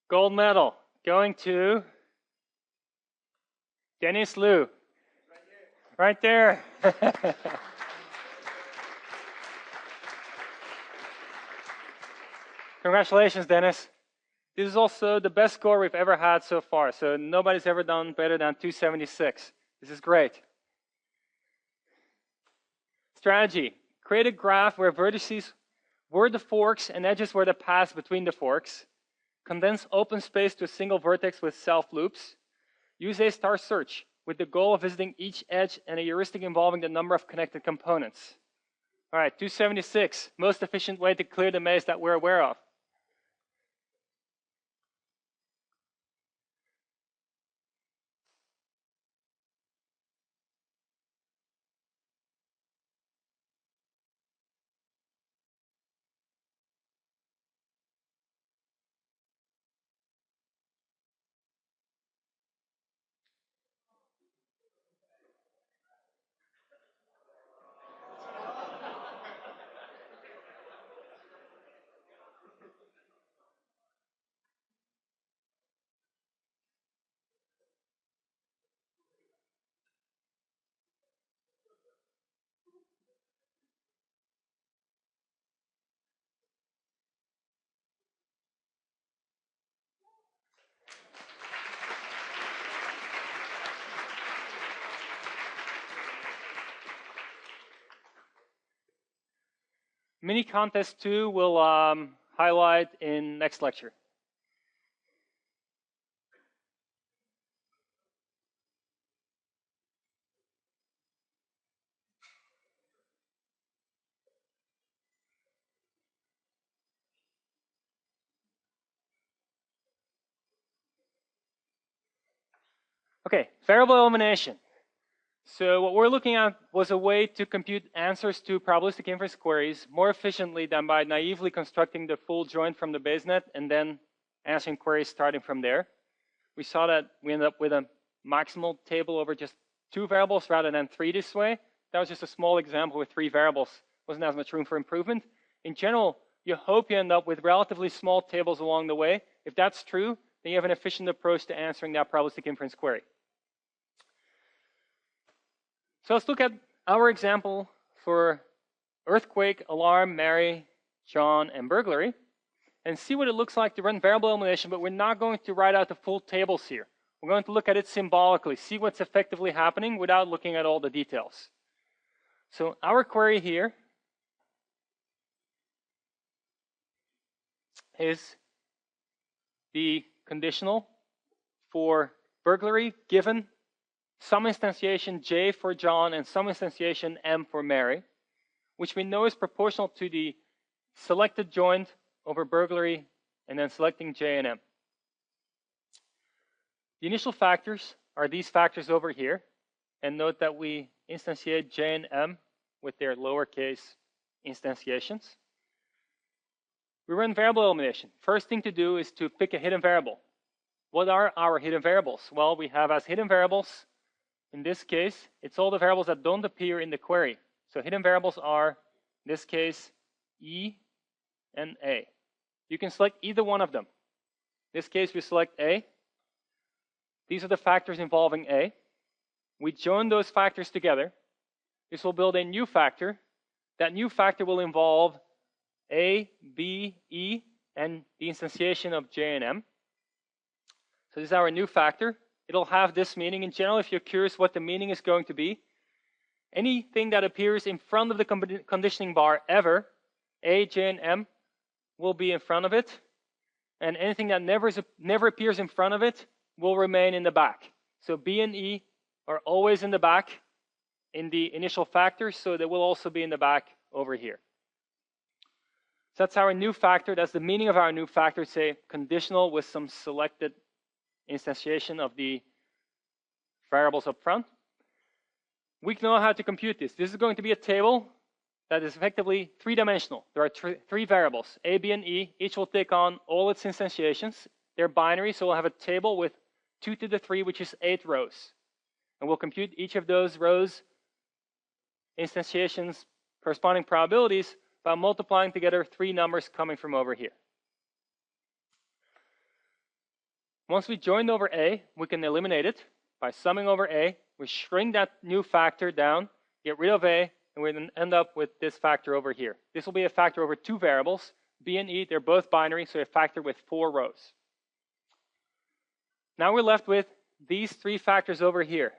Gold medal going to Dennis Liu. Right there. Congratulations, Dennis. This is also the best score we've ever had so far, so nobody's ever done better than 276. This is great. Strategy: create a graph where vertices were the forks and edges were the paths between the forks. Condense open space to a single vertex with self-loops. Use A* search with the goal of visiting each edge and a heuristic involving the number of connected components. All right, 276, most efficient way to clear the maze that we're aware of. Mini contest 2 will highlight in next lecture. Okay, variable elimination. So what we're looking at was a way to compute answers to probabilistic inference queries more efficiently than by naively constructing the full joint from the basenet and then answering queries starting from there. We saw that we ended up with a maximal table over just 2 variables rather than 3 this way. That was just a small example with 3 variables. Wasn't as much room for improvement. In general, you hope you end up with relatively small tables along the way. If that's true, then you have an efficient approach to answering that probabilistic inference query. So let's look at our example for earthquake, alarm, Mary, John, and burglary, and see what it looks like to run variable elimination, but we're not going to write out the full tables here. We're going to look at it symbolically, see what's effectively happening without looking at all the details. So our query here is the conditional for burglary given some instantiation J for John and some instantiation M for Mary, which we know is proportional to the selected joint over burglary and then selecting J and M. The initial factors are these factors over here, and note that we instantiate J and M with their lowercase instantiations. We run variable elimination. First thing to do is to pick a hidden variable. What are our hidden variables? Well, we have as hidden variables, in this case, it's all the variables that don't appear in the query. So hidden variables are, in this case, E and A. You can select either one of them. In this case, we select A. These are the factors involving A. We join those factors together. This will build a new factor. That new factor will involve A, B, E, and the instantiation of J and M. So this is our new factor. It'll have this meaning. In general, if you're curious what the meaning is going to be, anything that appears in front of the conditioning bar ever, A, J, and M, will be in front of it. And anything that never appears in front of it will remain in the back. So B and E are always in the back in the initial factor, so they will also be in the back over here. So that's our new factor. That's the meaning of our new factor. It's a conditional with some selected instantiation of the variables up front. We know how to compute this. This is going to be a table that is effectively three-dimensional. There are three variables, A, B, and E. Each will take on all its instantiations. They're binary, so we'll have a table with 2 to the 3, which is 8 rows. And we'll compute each of those rows' instantiations, corresponding probabilities, by multiplying together 3 numbers coming from over here. Once we joined over A, we can eliminate it by summing over A. We shrink that new factor down, get rid of A, and we then end up with this factor over here. This will be a factor over 2 variables. B and E, they're both binary, so a factor with 4 rows. Now we're left with these 3 factors over here.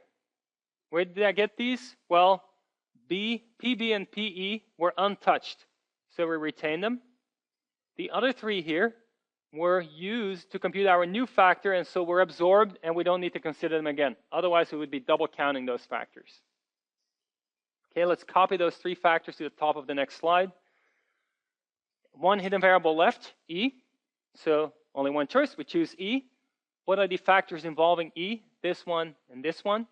Where did I get these? Well, B, PB, and PE were untouched, so we retain them. The other 3 here were used to compute our new factor, and so we're absorbed, and we don't need to consider them again. Otherwise, we would be double counting those factors. Okay, let's copy those 3 factors to the top of the next slide. One hidden variable left, E. So only one choice, we choose E. What are the factors involving E? This one and this one.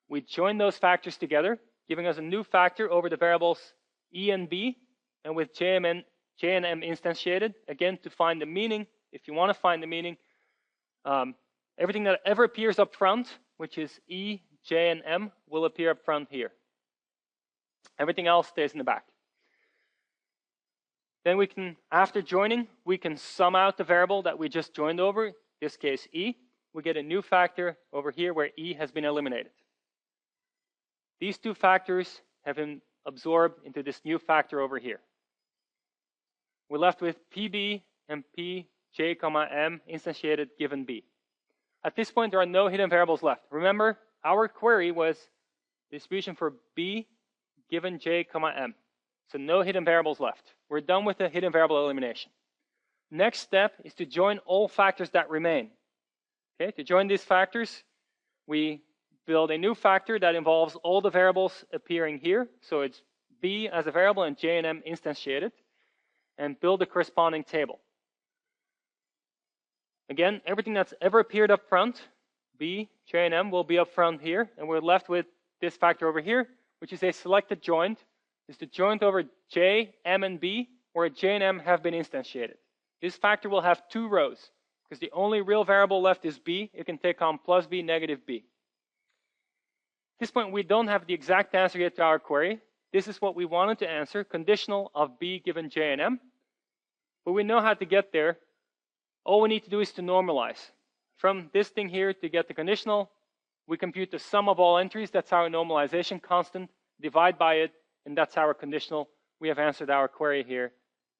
We join those factors together, giving us a new factor over the variables E and B, and with J and M instantiated. Again, to find the meaning, if you want to find the meaning, everything that ever appears up front, which is E, J, and M, will appear up front here. Everything else stays in the back. Then we can, after joining, we can sum out the variable that we just joined over, in this case E. We get a new factor over here where E has been eliminated. These 2 factors have been absorbed into this new factor over here. We're left with PB and P, J, M instantiated given B. At this point, there are no hidden variables left. Remember, our query was distribution for B given J, M. So no hidden variables left. We're done with the hidden variable elimination. Next step is to join all factors that remain. Okay, to join these factors, we build a new factor that involves all the variables appearing here. So it's B as a variable and J and M instantiated, and build a corresponding table. Again, everything that's ever appeared up front, B, J, and M, will be up front here, and we're left with this factor over here, which is a selected joint. It's the joint over J, M, and B, where J and M have been instantiated. This factor will have 2 rows, because the only real variable left is B. It can take on plus B, negative B. At this point, we don't have the exact answer yet to our query. This is what we wanted to answer, conditional of B given J and M. But we know how to get there. All we need to do is to normalize. From this thing here to get the conditional, we compute the sum of all entries. That's our normalization constant. Divide by it, and that's our conditional. We have answered our query here,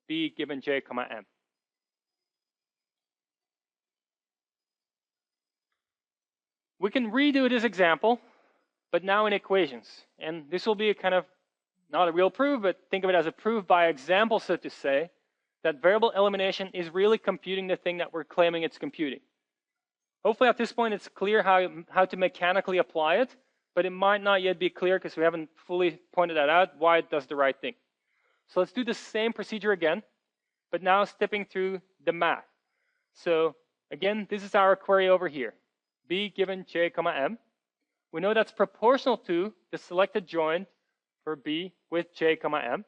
B given J, M. We can redo this example, but now in equations. And this will be a kind of, not a real proof, but think of it as a proof by example, so to say, that variable elimination is really computing the thing that we're claiming it's computing. Hopefully at this point it's clear how to mechanically apply it, but it might not yet be clear because we haven't fully pointed that out, why it does the right thing. So let's do the same procedure again, but now stepping through the math. So again, this is our query over here. B given J, M. We know that's proportional to the selected joint for B with J, M.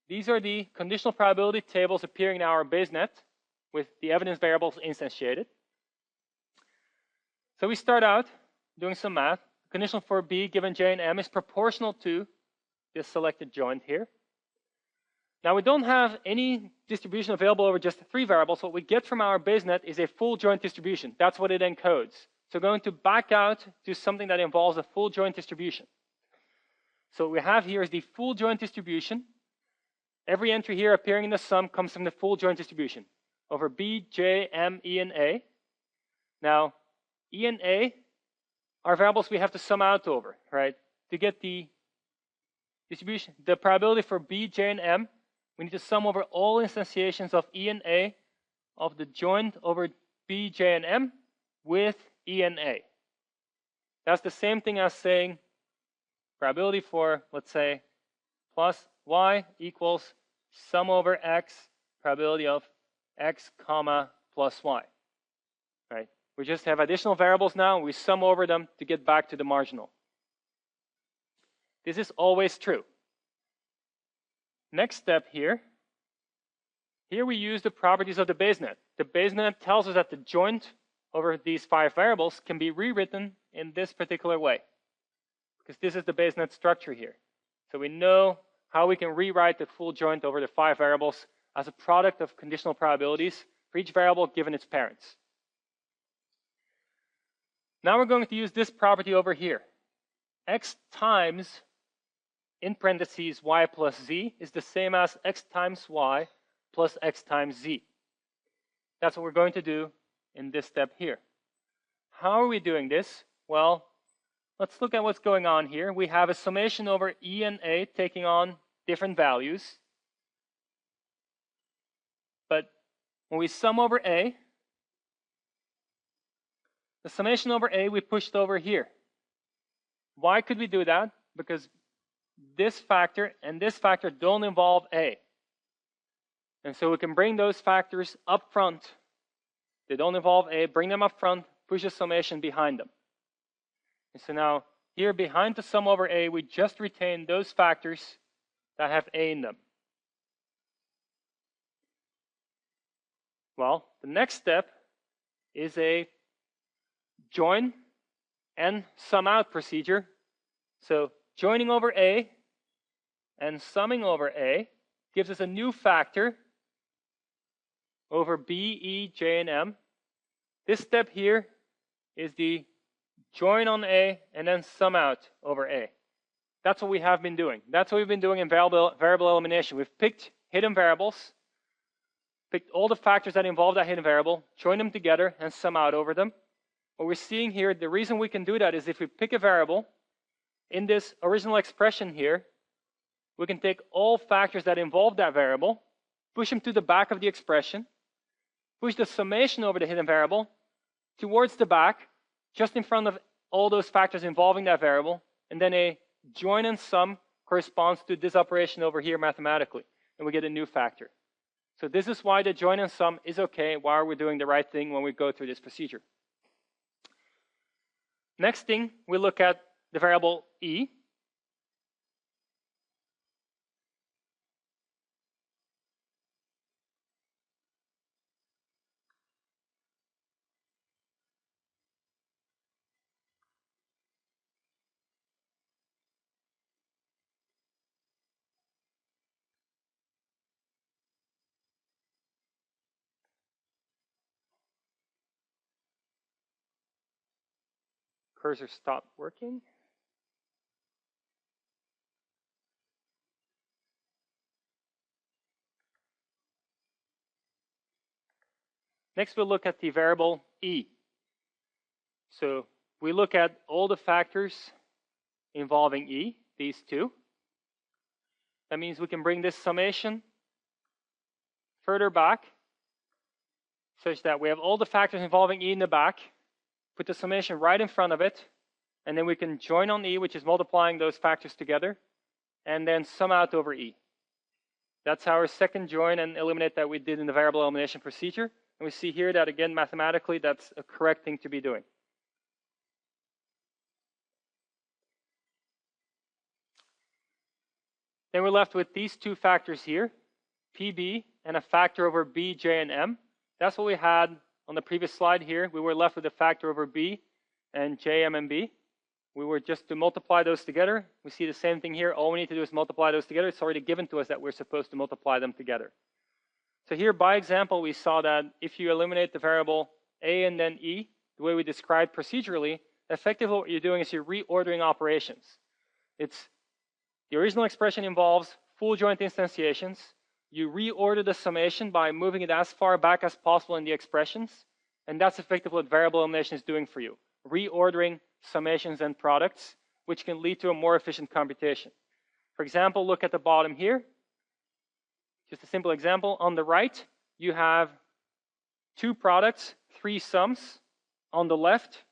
These are the conditional probability tables appearing in our BaseNet with the evidence variables instantiated. So we start out doing some math. Conditional for B given J and M is proportional to this selected joint here. Now we don't have any distribution available over just the 3 variables. What we get from our BaseNet is a full joint distribution. That's what it encodes. So we're going to back out to something that involves a full joint distribution. So what we have here is the full joint distribution. Every entry here appearing in the sum comes from the full joint distribution over B, J, M, E, and A. Now, E and A are variables we have to sum out over, right? To get the distribution, the probability for B, J, and M, we need to sum over all instantiations of E and A of the joint over B, J, and M with E and A. That's the same thing as saying probability for, let's say, plus Y equals sum over X, probability of X comma plus Y, right? We just have additional variables now, and we sum over them to get back to the marginal. This is always true. Next step here. Here we use the properties of the BaseNet. The BaseNet tells us that the joint over these 5 variables can be rewritten in this particular way, because this is the BaseNet structure here. So we know how we can rewrite the full joint over the 5 variables as a product of conditional probabilities for each variable given its parents. Now we're going to use this property over here. X times, in parentheses, Y plus Z is the same as X times Y plus X times Z. That's what we're going to do in this step here. How are we doing this? Well, let's look at what's going on here. We have a summation over E and A taking on different values. But when we sum over A, the summation over A we pushed over here. Why could we do that? Because this factor and this factor don't involve A. And so we can bring those factors up front. They don't involve A, bring them up front, push a summation behind them. And so now, here behind the sum over A, we just retain those factors that have A in them. Well, the next step is a join and sum out procedure. So joining over A and summing over A gives us a new factor over B, E, J, and M. This step here is the join on A and then sum out over A. That's what we have been doing. That's what we've been doing in variable elimination. We've picked hidden variables, picked all the factors that involve that hidden variable, joined them together, and sum out over them. What we're seeing here, the reason we can do that is if we pick a variable, in this original expression here, we can take all factors that involve that variable, push them to the back of the expression, push the summation over the hidden variable towards the back, just in front of all those factors involving that variable, and then a join and sum corresponds to this operation over here mathematically, and we get a new factor. So this is why the join and sum is okay, why we're doing the right thing when we go through this procedure. Next thing, we look at the variable E. Cursor stopped working. Next, we'll look at the variable E. So we look at all the factors involving E, these two. That means we can bring this summation further back, such that we have all the factors involving E in the back, put the summation right in front of it, and then we can join on E, which is multiplying those factors together, and then sum out over E. That's our second join and eliminate that we did in the variable elimination procedure. And we see here that, again, mathematically, that's a correct thing to be doing. Then we're left with these two factors here, PB and a factor over B, J, and M. That's what we had on the previous slide here. We were left with a factor over B and J, M, and B. we were just to multiply those together. We see the same thing here. All we need to do is multiply those together. It's already given to us that we're supposed to multiply them together. So here, by example, we saw that if you eliminate the variable a and then e, the way we described procedurally, effectively what you're doing is you're reordering operations. The original expression involves full joint instantiations. You reorder the summation by moving it as far back as possible in the expressions, and that's effectively what variable elimination is doing for you, reordering summations and products, which can lead to a more efficient computation. For example, look at the bottom here. Just a simple example. On the right, you have 2 products, 3 sums. On the left,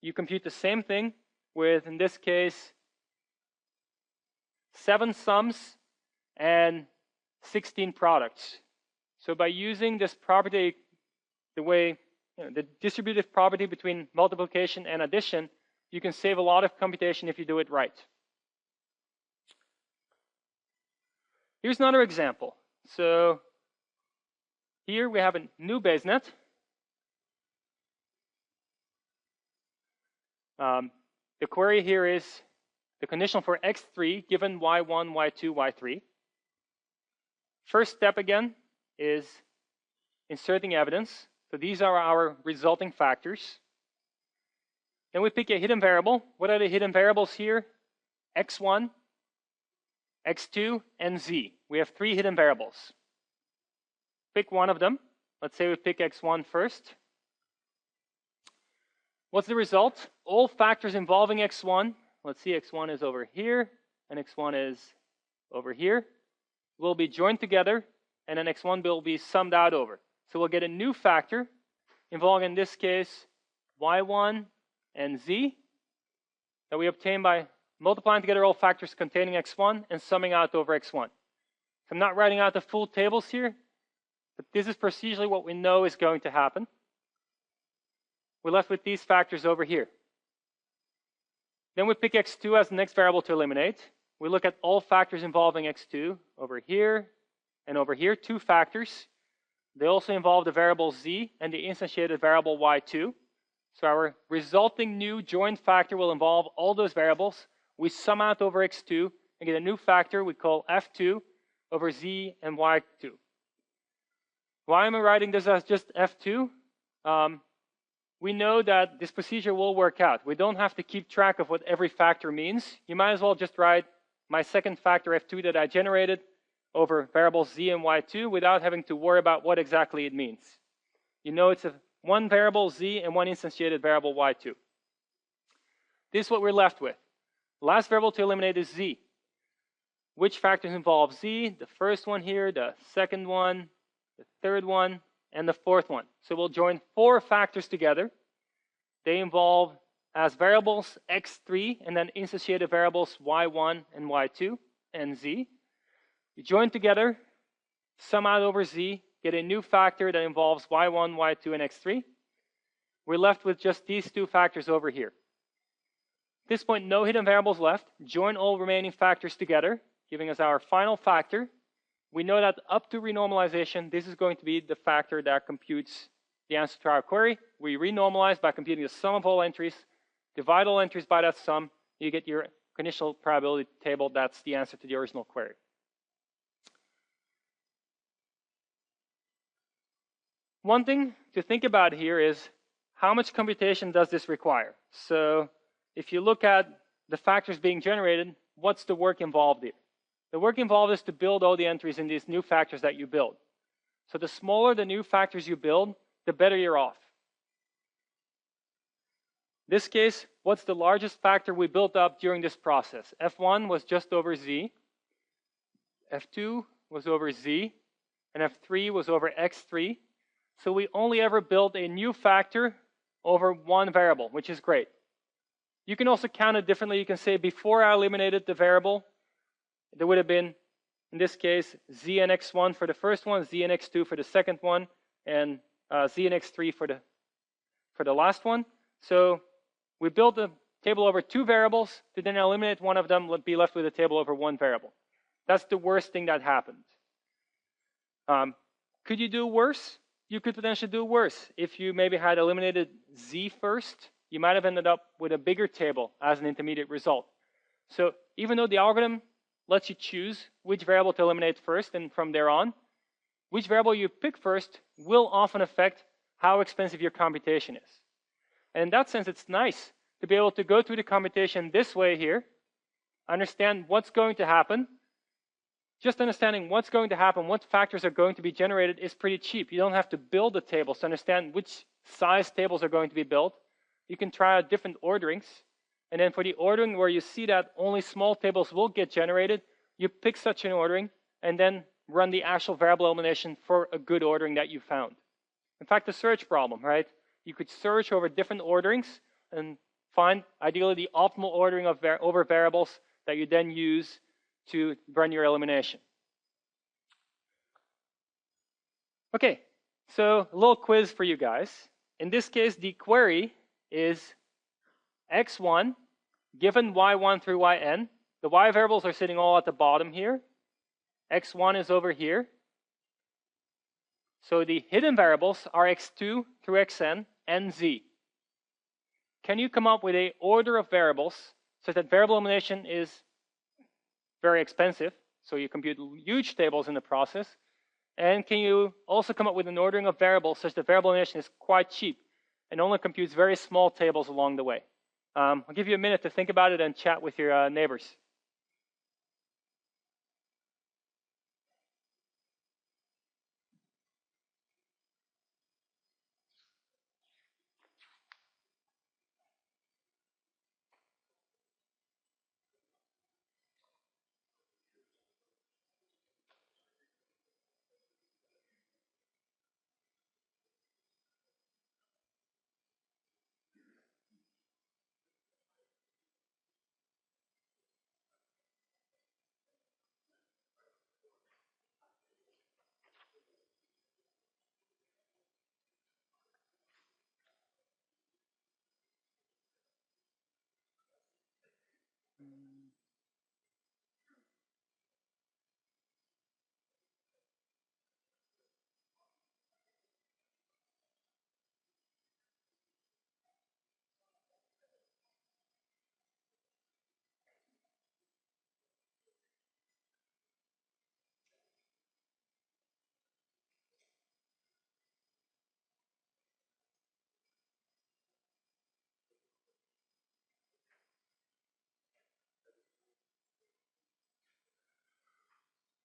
you compute the same thing with, in this case, 7 sums and 16 products. So by using this property, the way, the distributive property between multiplication and addition, you can save a lot of computation if you do it right. Here's another example. So here we have a new BaseNet. The query here is the conditional for x3 given y1, y2, y3. First step again is inserting evidence. So these are our resulting factors. Then we pick a hidden variable. What are the hidden variables here? x1, x2, and z. We have 3 hidden variables. Pick one of them. Let's say we pick x1 first. What's the result? All factors involving x1, let's see, x1 is over here, and x1 is over here, will be joined together, and then x1 will be summed out over. So we'll get a new factor involving, in this case, y1 and z that we obtain by multiplying together all factors containing x1 and summing out over x1. So I'm not writing out the full tables here, but this is procedurally what we know is going to happen. We're left with these factors over here. Then we pick x2 as the next variable to eliminate. We look at all factors involving x2 over here and over here, 2 factors. They also involve the variable z and the instantiated variable y2. So our resulting new joint factor will involve all those variables. We sum out over x2 and get a new factor we call f2 over z and y2. Why am I writing this as just f2? We know that this procedure will work out. We don't have to keep track of what every factor means. You might as well just write my second factor f2 that I generated over variables z and y2 without having to worry about what exactly it means. You know it's one variable z and one instantiated variable y2. This is what we're left with. The last variable to eliminate is z. Which factors involve z? The first one here, the second one, the third one, and the fourth one. So we'll join 4 factors together. They involve as variables x3 and then instantiated variables y1 and y2 and z. You join together, sum out over z, get a new factor that involves y1, y2, and x3. We're left with just these 2 factors over here. At this point, no hidden variables left. Join all remaining factors together, giving us our final factor. We know that up to renormalization, this is going to be the factor that computes the answer to our query. We renormalize by computing the sum of all entries, divide all entries by that sum, you get your conditional probability table. That's the answer to the original query. One thing to think about here is how much computation does this require? So if you look at the factors being generated, what's the work involved here? The work involved is to build all the entries in these new factors that you build. So the smaller the new factors you build, the better you're off. In this case, what's the largest factor we built up during this process? F1 was just over z, F2 was over z, and F3 was over x3. So we only ever built a new factor over one variable, which is great. You can also count it differently. You can say before I eliminated the variable, there would have been, in this case, z and x1 for the first one, z and x2 for the second one, and z and x3 for the last one. So we built a table over 2 variables to then eliminate one of them, be left with a table over 1 variable. That's the worst thing that happened. Could you do worse? You could potentially do worse. If you maybe had eliminated z first you might have ended up with a bigger table as an intermediate result. So even though the algorithm lets you choose which variable to eliminate first, and from there on, which variable you pick first will often affect how expensive your computation is. And in that sense, it's nice to be able to go through the computation this way here, understand what's going to happen. Just understanding what's going to happen, what factors are going to be generated is pretty cheap. You don't have to build the tables to understand which size tables are going to be built. You can try out different orderings. And then for the ordering where you see that only small tables will get generated, you pick such an ordering and then run the actual variable elimination for a good ordering that you found. In fact, the search problem, right? You could search over different orderings and find ideally the optimal ordering of over variables that you then use to run your elimination. Okay, so a little quiz for you guys. In this case, the query is x1 given y1 through yn. The y variables are sitting all at the bottom here. x1 is over here. So the hidden variables are x2 through xn and z. Can you come up with an order of variables so that variable elimination is very expensive, so you compute huge tables in the process? And can you also come up with an ordering of variables such that variable elimination is quite cheap and only computes very small tables along the way? I'll give you a minute to think about it and chat with your neighbors.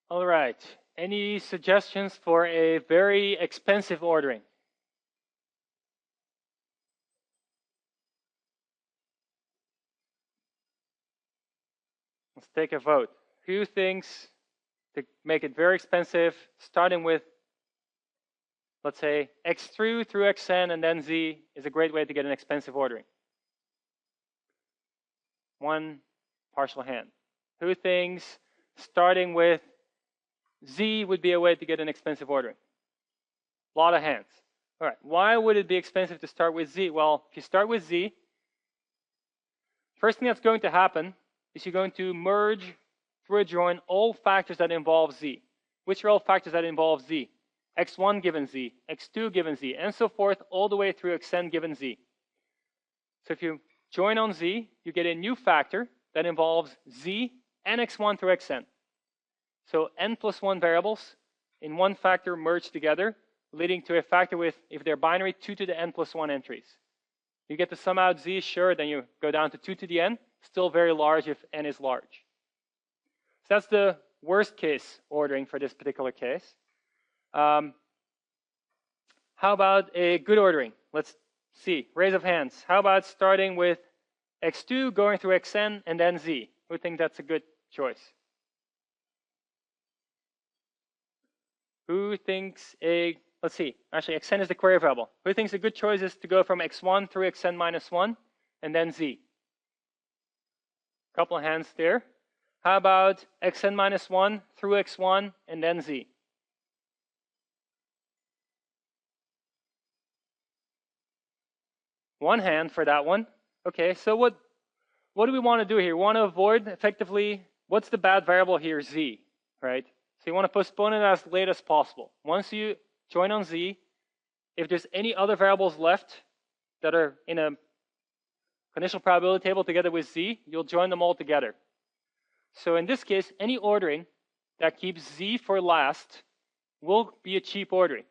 All right, any suggestions for a very expensive ordering? Let's take a vote. Who thinks to make it very expensive, starting with, let's say, x2 through xn and then z is a great way to get an expensive ordering? One partial hand. Who thinks starting with z would be a way to get an expensive ordering? A lot of hands. All right, why would it be expensive to start with z? Well, if you start with z, first thing that's going to happen is you're going to merge through a join all factors that involve z. Which are all factors that involve z? x1 given z, x2 given z, and so forth, all the way through xn given z. So if you join on z, you get a new factor that involves z and x1 through xn. So n plus 1 variables in one factor merge together, leading to a factor with, if they're binary, 2 to the n plus 1 entries. You get to sum out z, sure, then you go down to 2 to the n, still very large if n is large. So that's the worst case ordering for this particular case. How about a good ordering? Let's see, raise of hands. How about starting with x2, going through xn, and then z? Who think that's a good choice? Who thinks let's see, actually xn is the query variable. Who thinks a good choice is to go from x1 through xn minus 1 and then z? Couple of hands there. How about xn minus 1 through x1 and then z? One hand for that one. Okay, so what do we want to do here? We want to avoid effectively, what's the bad variable here? Z, right? So you want to postpone it as late as possible. Once you join on z, if there's any other variables left that are in a conditional probability table together with Z, you'll join them all together. So in this case, any ordering that keeps Z for last will be a cheap ordering.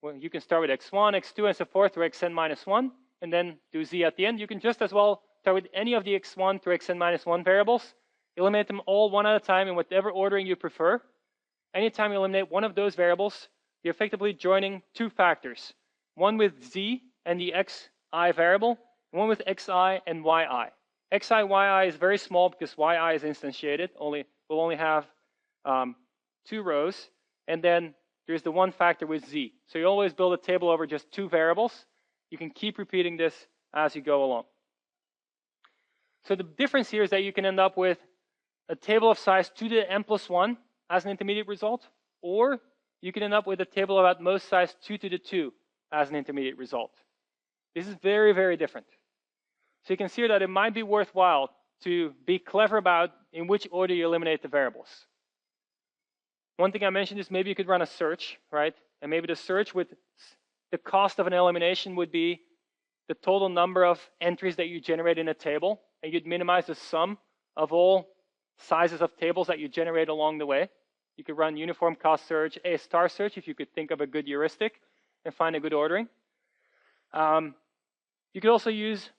Well, you can start with x1, x2, and so forth through xn minus 1, and then do Z at the end. You can just as well start with any of the x1 through xn minus 1 variables, eliminate them all one at a time in whatever ordering you prefer. Anytime you eliminate one of those variables, you're effectively joining two factors, one with Z and the xi variable, and one with xi and yi. Xi, yi is very small because yi is instantiated. We'll only have 2 rows, and then there's the one factor with Z. So you always build a table over just 2 variables. You can keep repeating this as you go along. So the difference here is that you can end up with a table of size 2 to the n plus 1 as an intermediate result, or you can end up with a table of at most size 2 to the 2 as an intermediate result. This is very, very different. So you can see that it might be worthwhile to be clever about in which order you eliminate the variables. One thing I mentioned is maybe you could run a search, right? And maybe the search with the cost of an elimination would be the total number of entries that you generate in a table, and you'd minimize the sum of all sizes of tables that you generate along the way. You could run uniform cost search, a star search if you could think of a good heuristic and find a good ordering. You could also use,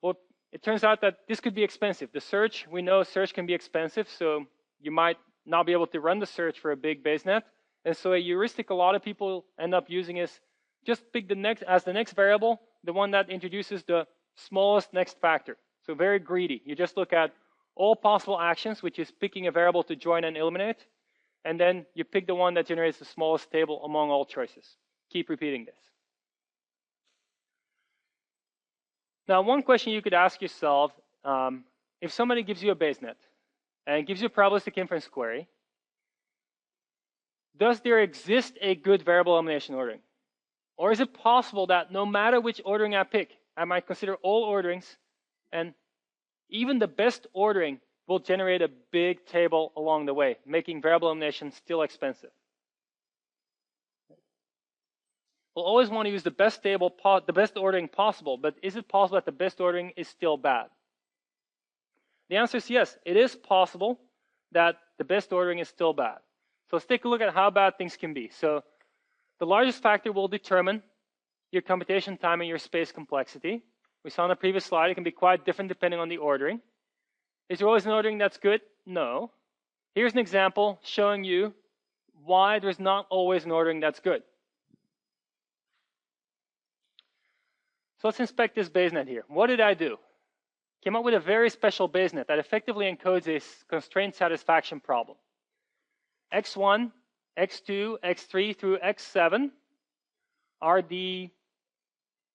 well, it turns out that this could be expensive. The search, we know search can be expensive, so you might not be able to run the search for a big base net. And so a heuristic a lot of people end up using is just pick the next variable, the one that introduces the smallest next factor. So very greedy. You just look at all possible actions, which is picking a variable to join and eliminate, and then you pick the one that generates the smallest table among all choices. Keep repeating this. Now, one question you could ask yourself, if somebody gives you a base net and gives you a probabilistic inference query, does there exist a good variable elimination ordering? Or is it possible that no matter which ordering I pick, I might consider all orderings, and even the best ordering will generate a big table along the way, making variable elimination still expensive? We'll always want to use the best table, the best ordering possible, but is it possible that the best ordering is still bad? The answer is yes, it is possible that the best ordering is still bad. So let's take a look at how bad things can be. So the largest factor will determine your computation time and your space complexity. We saw on the previous slide, it can be quite different depending on the ordering. Is there always an ordering that's good? No. Here's an example showing you why there's not always an ordering that's good. So let's inspect this basenet here. What did I do? Came up with a very special basenet that effectively encodes a constraint satisfaction problem. x1, x2, x3 through x7 are the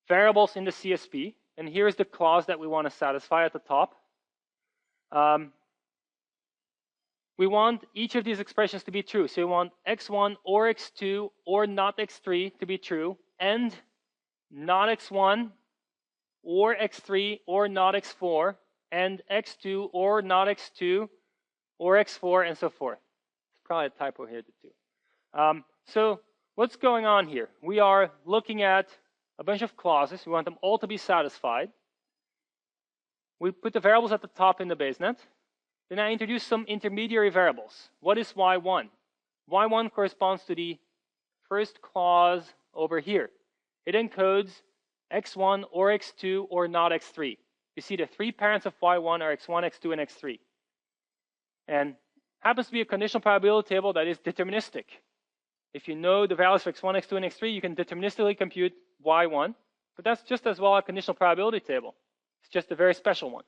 variables in the CSP, and here's the clause that we want to satisfy at the top. We want each of these expressions to be true. So we want x1 or x2 or not x3 to be true, and not x1 or x3 or not x4, and x2 or not x2 or x4, and so forth. It's probably a typo here too. So what's going on here? We are looking at a bunch of clauses. We want them all to be satisfied. We put the variables at the top in the basenet. Then I introduce some intermediary variables. What is y1? y1 corresponds to the first clause over here. It encodes x1 or x2 or not x3. You see the 3 parents of y1 are x1, x2, and x3. And happens to be a conditional probability table that is deterministic. If you know the values for x1, x2, and x3, you can deterministically compute y1. But that's just as well a conditional probability table. It's just a very special one.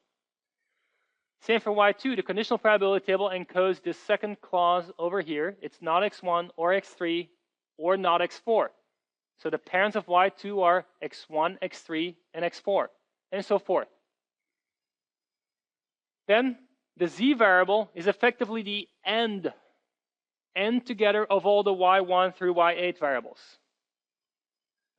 Same for y2. The conditional probability table encodes this second clause over here. It's not x1 or x3 or not x4. So the parents of y2 are x1, x3, and x4, and so forth. Then the z variable is effectively the end together of all the y1 through y8 variables.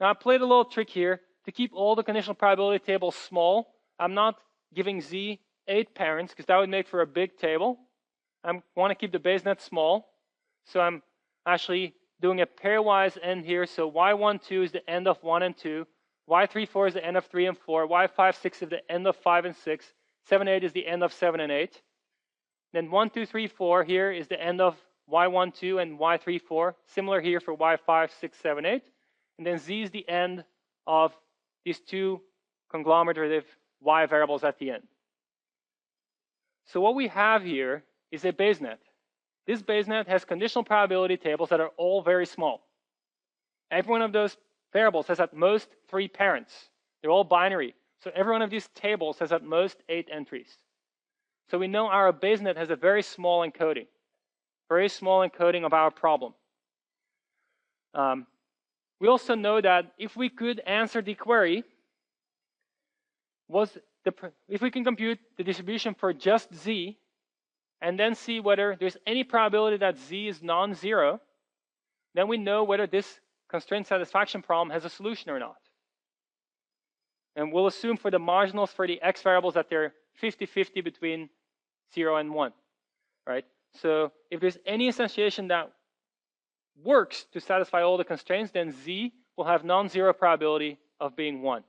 Now I played a little trick here to keep all the conditional probability tables small. I'm not giving z 8 parents because that would make for a big table. I want to keep the base net small, so I'm actually doing a pairwise end here. So y1, 2 is the end of 1 and 2. y3, 4 is the end of 3 and 4, y5, 6 is the end of 5 and 6, 7, 8 is the end of 7 and 8. Then 1, 2, 3, 4 here is the end of y1, 2 and y3, 4. Similar here for y5, 6, 7, 8. And then z is the end of these two conglomerative y variables at the end. So what we have here is a basenet. This basenet has conditional probability tables that are all very small. Every one of those variables has at most 3 parents. They're all binary. So every one of these tables has at most 8 entries. So we know our basenet has a very small encoding of our problem. We also know that if we could answer the query, if we can compute the distribution for just z, and then see whether there's any probability that z is non-zero, then we know whether this constraint satisfaction problem has a solution or not. And we'll assume for the marginals for the x variables that they're 50-50 between 0 and 1, right? So if there's any instantiation that works to satisfy all the constraints, then z will have non-zero probability of being 1.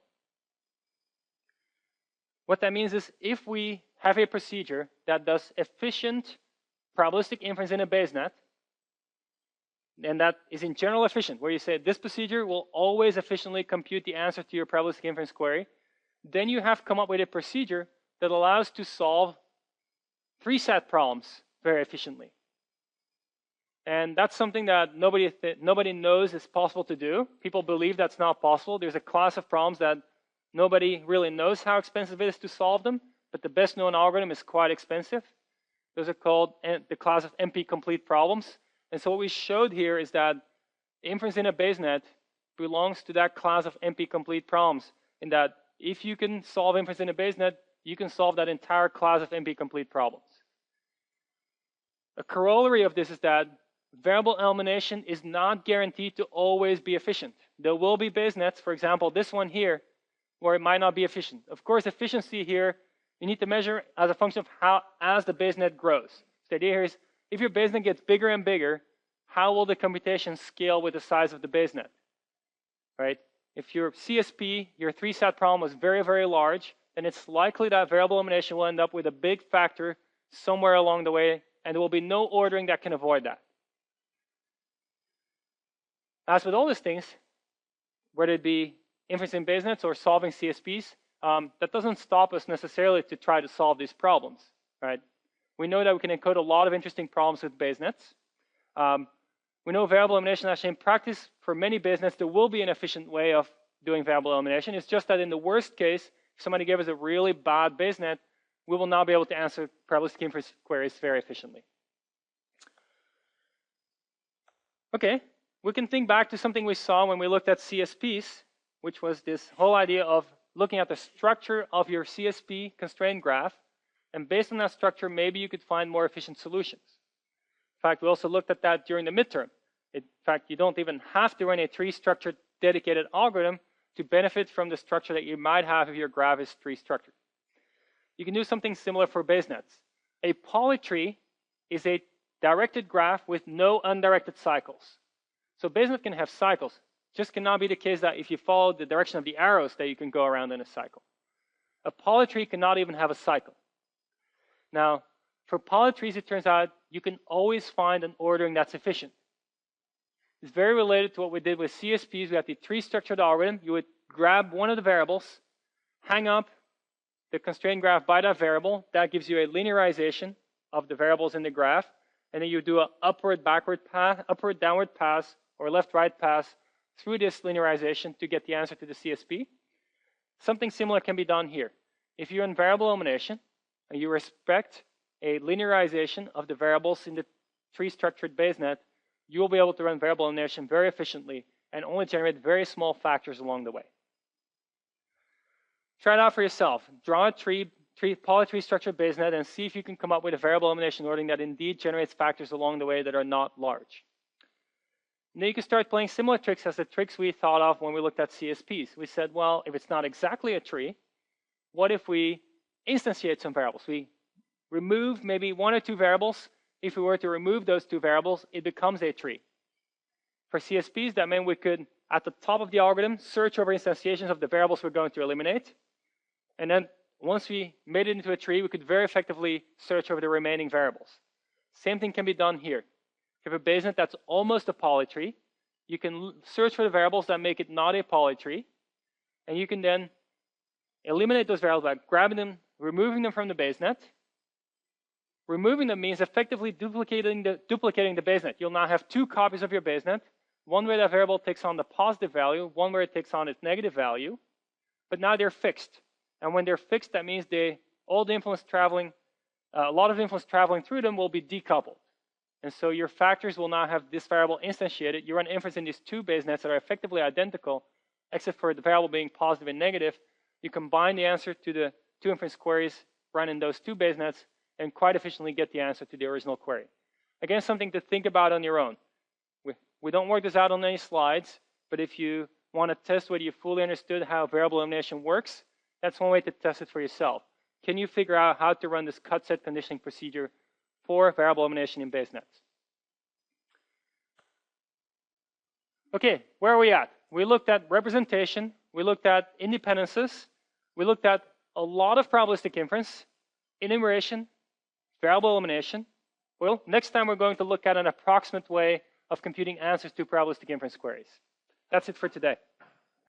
What that means is if we have a procedure that does efficient probabilistic inference in a basenet, and that is in general efficient, where you say this procedure will always efficiently compute the answer to your probabilistic inference query, then you have come up with a procedure that allows to solve 3-sat problems very efficiently. And that's something that nobody knows is possible to do. People believe that's not possible. There's a class of problems that nobody really knows how expensive it is to solve them, but the best known algorithm is quite expensive. Those are called the class of NP-complete problems. And so what we showed here is that inference in a basenet belongs to that class of NP-complete problems, in that if you can solve inference in a basenet, you can solve that entire class of NP-complete problems. A corollary of this is that variable elimination is not guaranteed to always be efficient. There will be basenets, for example, this one here, where it might not be efficient. Of course, efficiency here, you need to measure as a function of how, as the basenet grows. So the idea here is, if your basenet gets bigger and bigger, how will the computation scale with the size of the basenet, right? If your CSP, your 3-sat problem was very, very large, then it's likely that variable elimination will end up with a big factor somewhere along the way, and there will be no ordering that can avoid that. As with all these things, whether it be inference in basenets or solving CSPs, that doesn't stop us necessarily to try to solve these problems, right? We know that we can encode a lot of interesting problems with basenets. We know variable elimination actually in practice for many basenets there will be an efficient way of doing variable elimination. It's just that in the worst case, if somebody gave us a really bad basenet, we will not be able to answer probabilistic inference queries very efficiently. Okay, we can think back to something we saw when we looked at CSPs, which was this whole idea of looking at the structure of your CSP constraint graph, and based on that structure, maybe you could find more efficient solutions. In fact, we also looked at that during the midterm. In fact, you don't even have to run a tree-structured dedicated algorithm to benefit from the structure that you might have if your graph is tree-structured. You can do something similar for basenets. A polytree is a directed graph with no undirected cycles. So basenet can have cycles. Just cannot be the case that if you follow the direction of the arrows that you can go around in a cycle. A polytree cannot even have a cycle. Now, for polytrees, it turns out you can always find an ordering that's efficient. It's very related to what we did with CSPs. We have the tree-structured algorithm. You would grab one of the variables, hang up the constraint graph by that variable. That gives you a linearization of the variables in the graph. And then you do an upward, downward pass, or left-right pass through this linearization to get the answer to the CSP. Something similar can be done here. If you're in variable elimination, and you respect a linearization of the variables in the tree-structured basenet, you will be able to run variable elimination very efficiently and only generate very small factors along the way. Try it out for yourself. Draw a polytree structured basenet and see if you can come up with a variable elimination ordering that indeed generates factors along the way that are not large. And then you can start playing similar tricks as the tricks we thought of when we looked at CSPs. We said, well, if it's not exactly a tree, what if we instantiate some variables? We remove maybe 1 or 2 variables. If we were to remove those 2 variables, it becomes a tree. For CSPs, that meant we could at the top of the algorithm, search over instantiations of the variables we're going to eliminate. And then once we made it into a tree, we could very effectively search over the remaining variables. Same thing can be done here. If you have a basenet that's almost a polytree, you can search for the variables that make it not a polytree, and you can then eliminate those variables by grabbing them, removing them from the basenet. Removing them means effectively duplicating the basenet. You'll now have two copies of your basenet, one where that variable takes on the positive value, one where it takes on its negative value, but now they're fixed. And when they're fixed, that means a lot of influence traveling through them will be decoupled. And so your factors will now have this variable instantiated. You run inference in these two basenets that are effectively identical, except for the variable being positive and negative. You combine the answer to the two inference queries, run in those two basenets, and quite efficiently get the answer to the original query. Again, something to think about on your own. We don't work this out on any slides, but if you want to test whether you fully understood how variable elimination works, that's one way to test it for yourself. Can you figure out how to run this cut set conditioning procedure for variable elimination in basenets? Okay, where are we at? We looked at representation, we looked at independences, we looked at a lot of probabilistic inference, enumeration, variable elimination. Well, next time we're going to look at an approximate way of computing answers to probabilistic inference queries. That's it for today.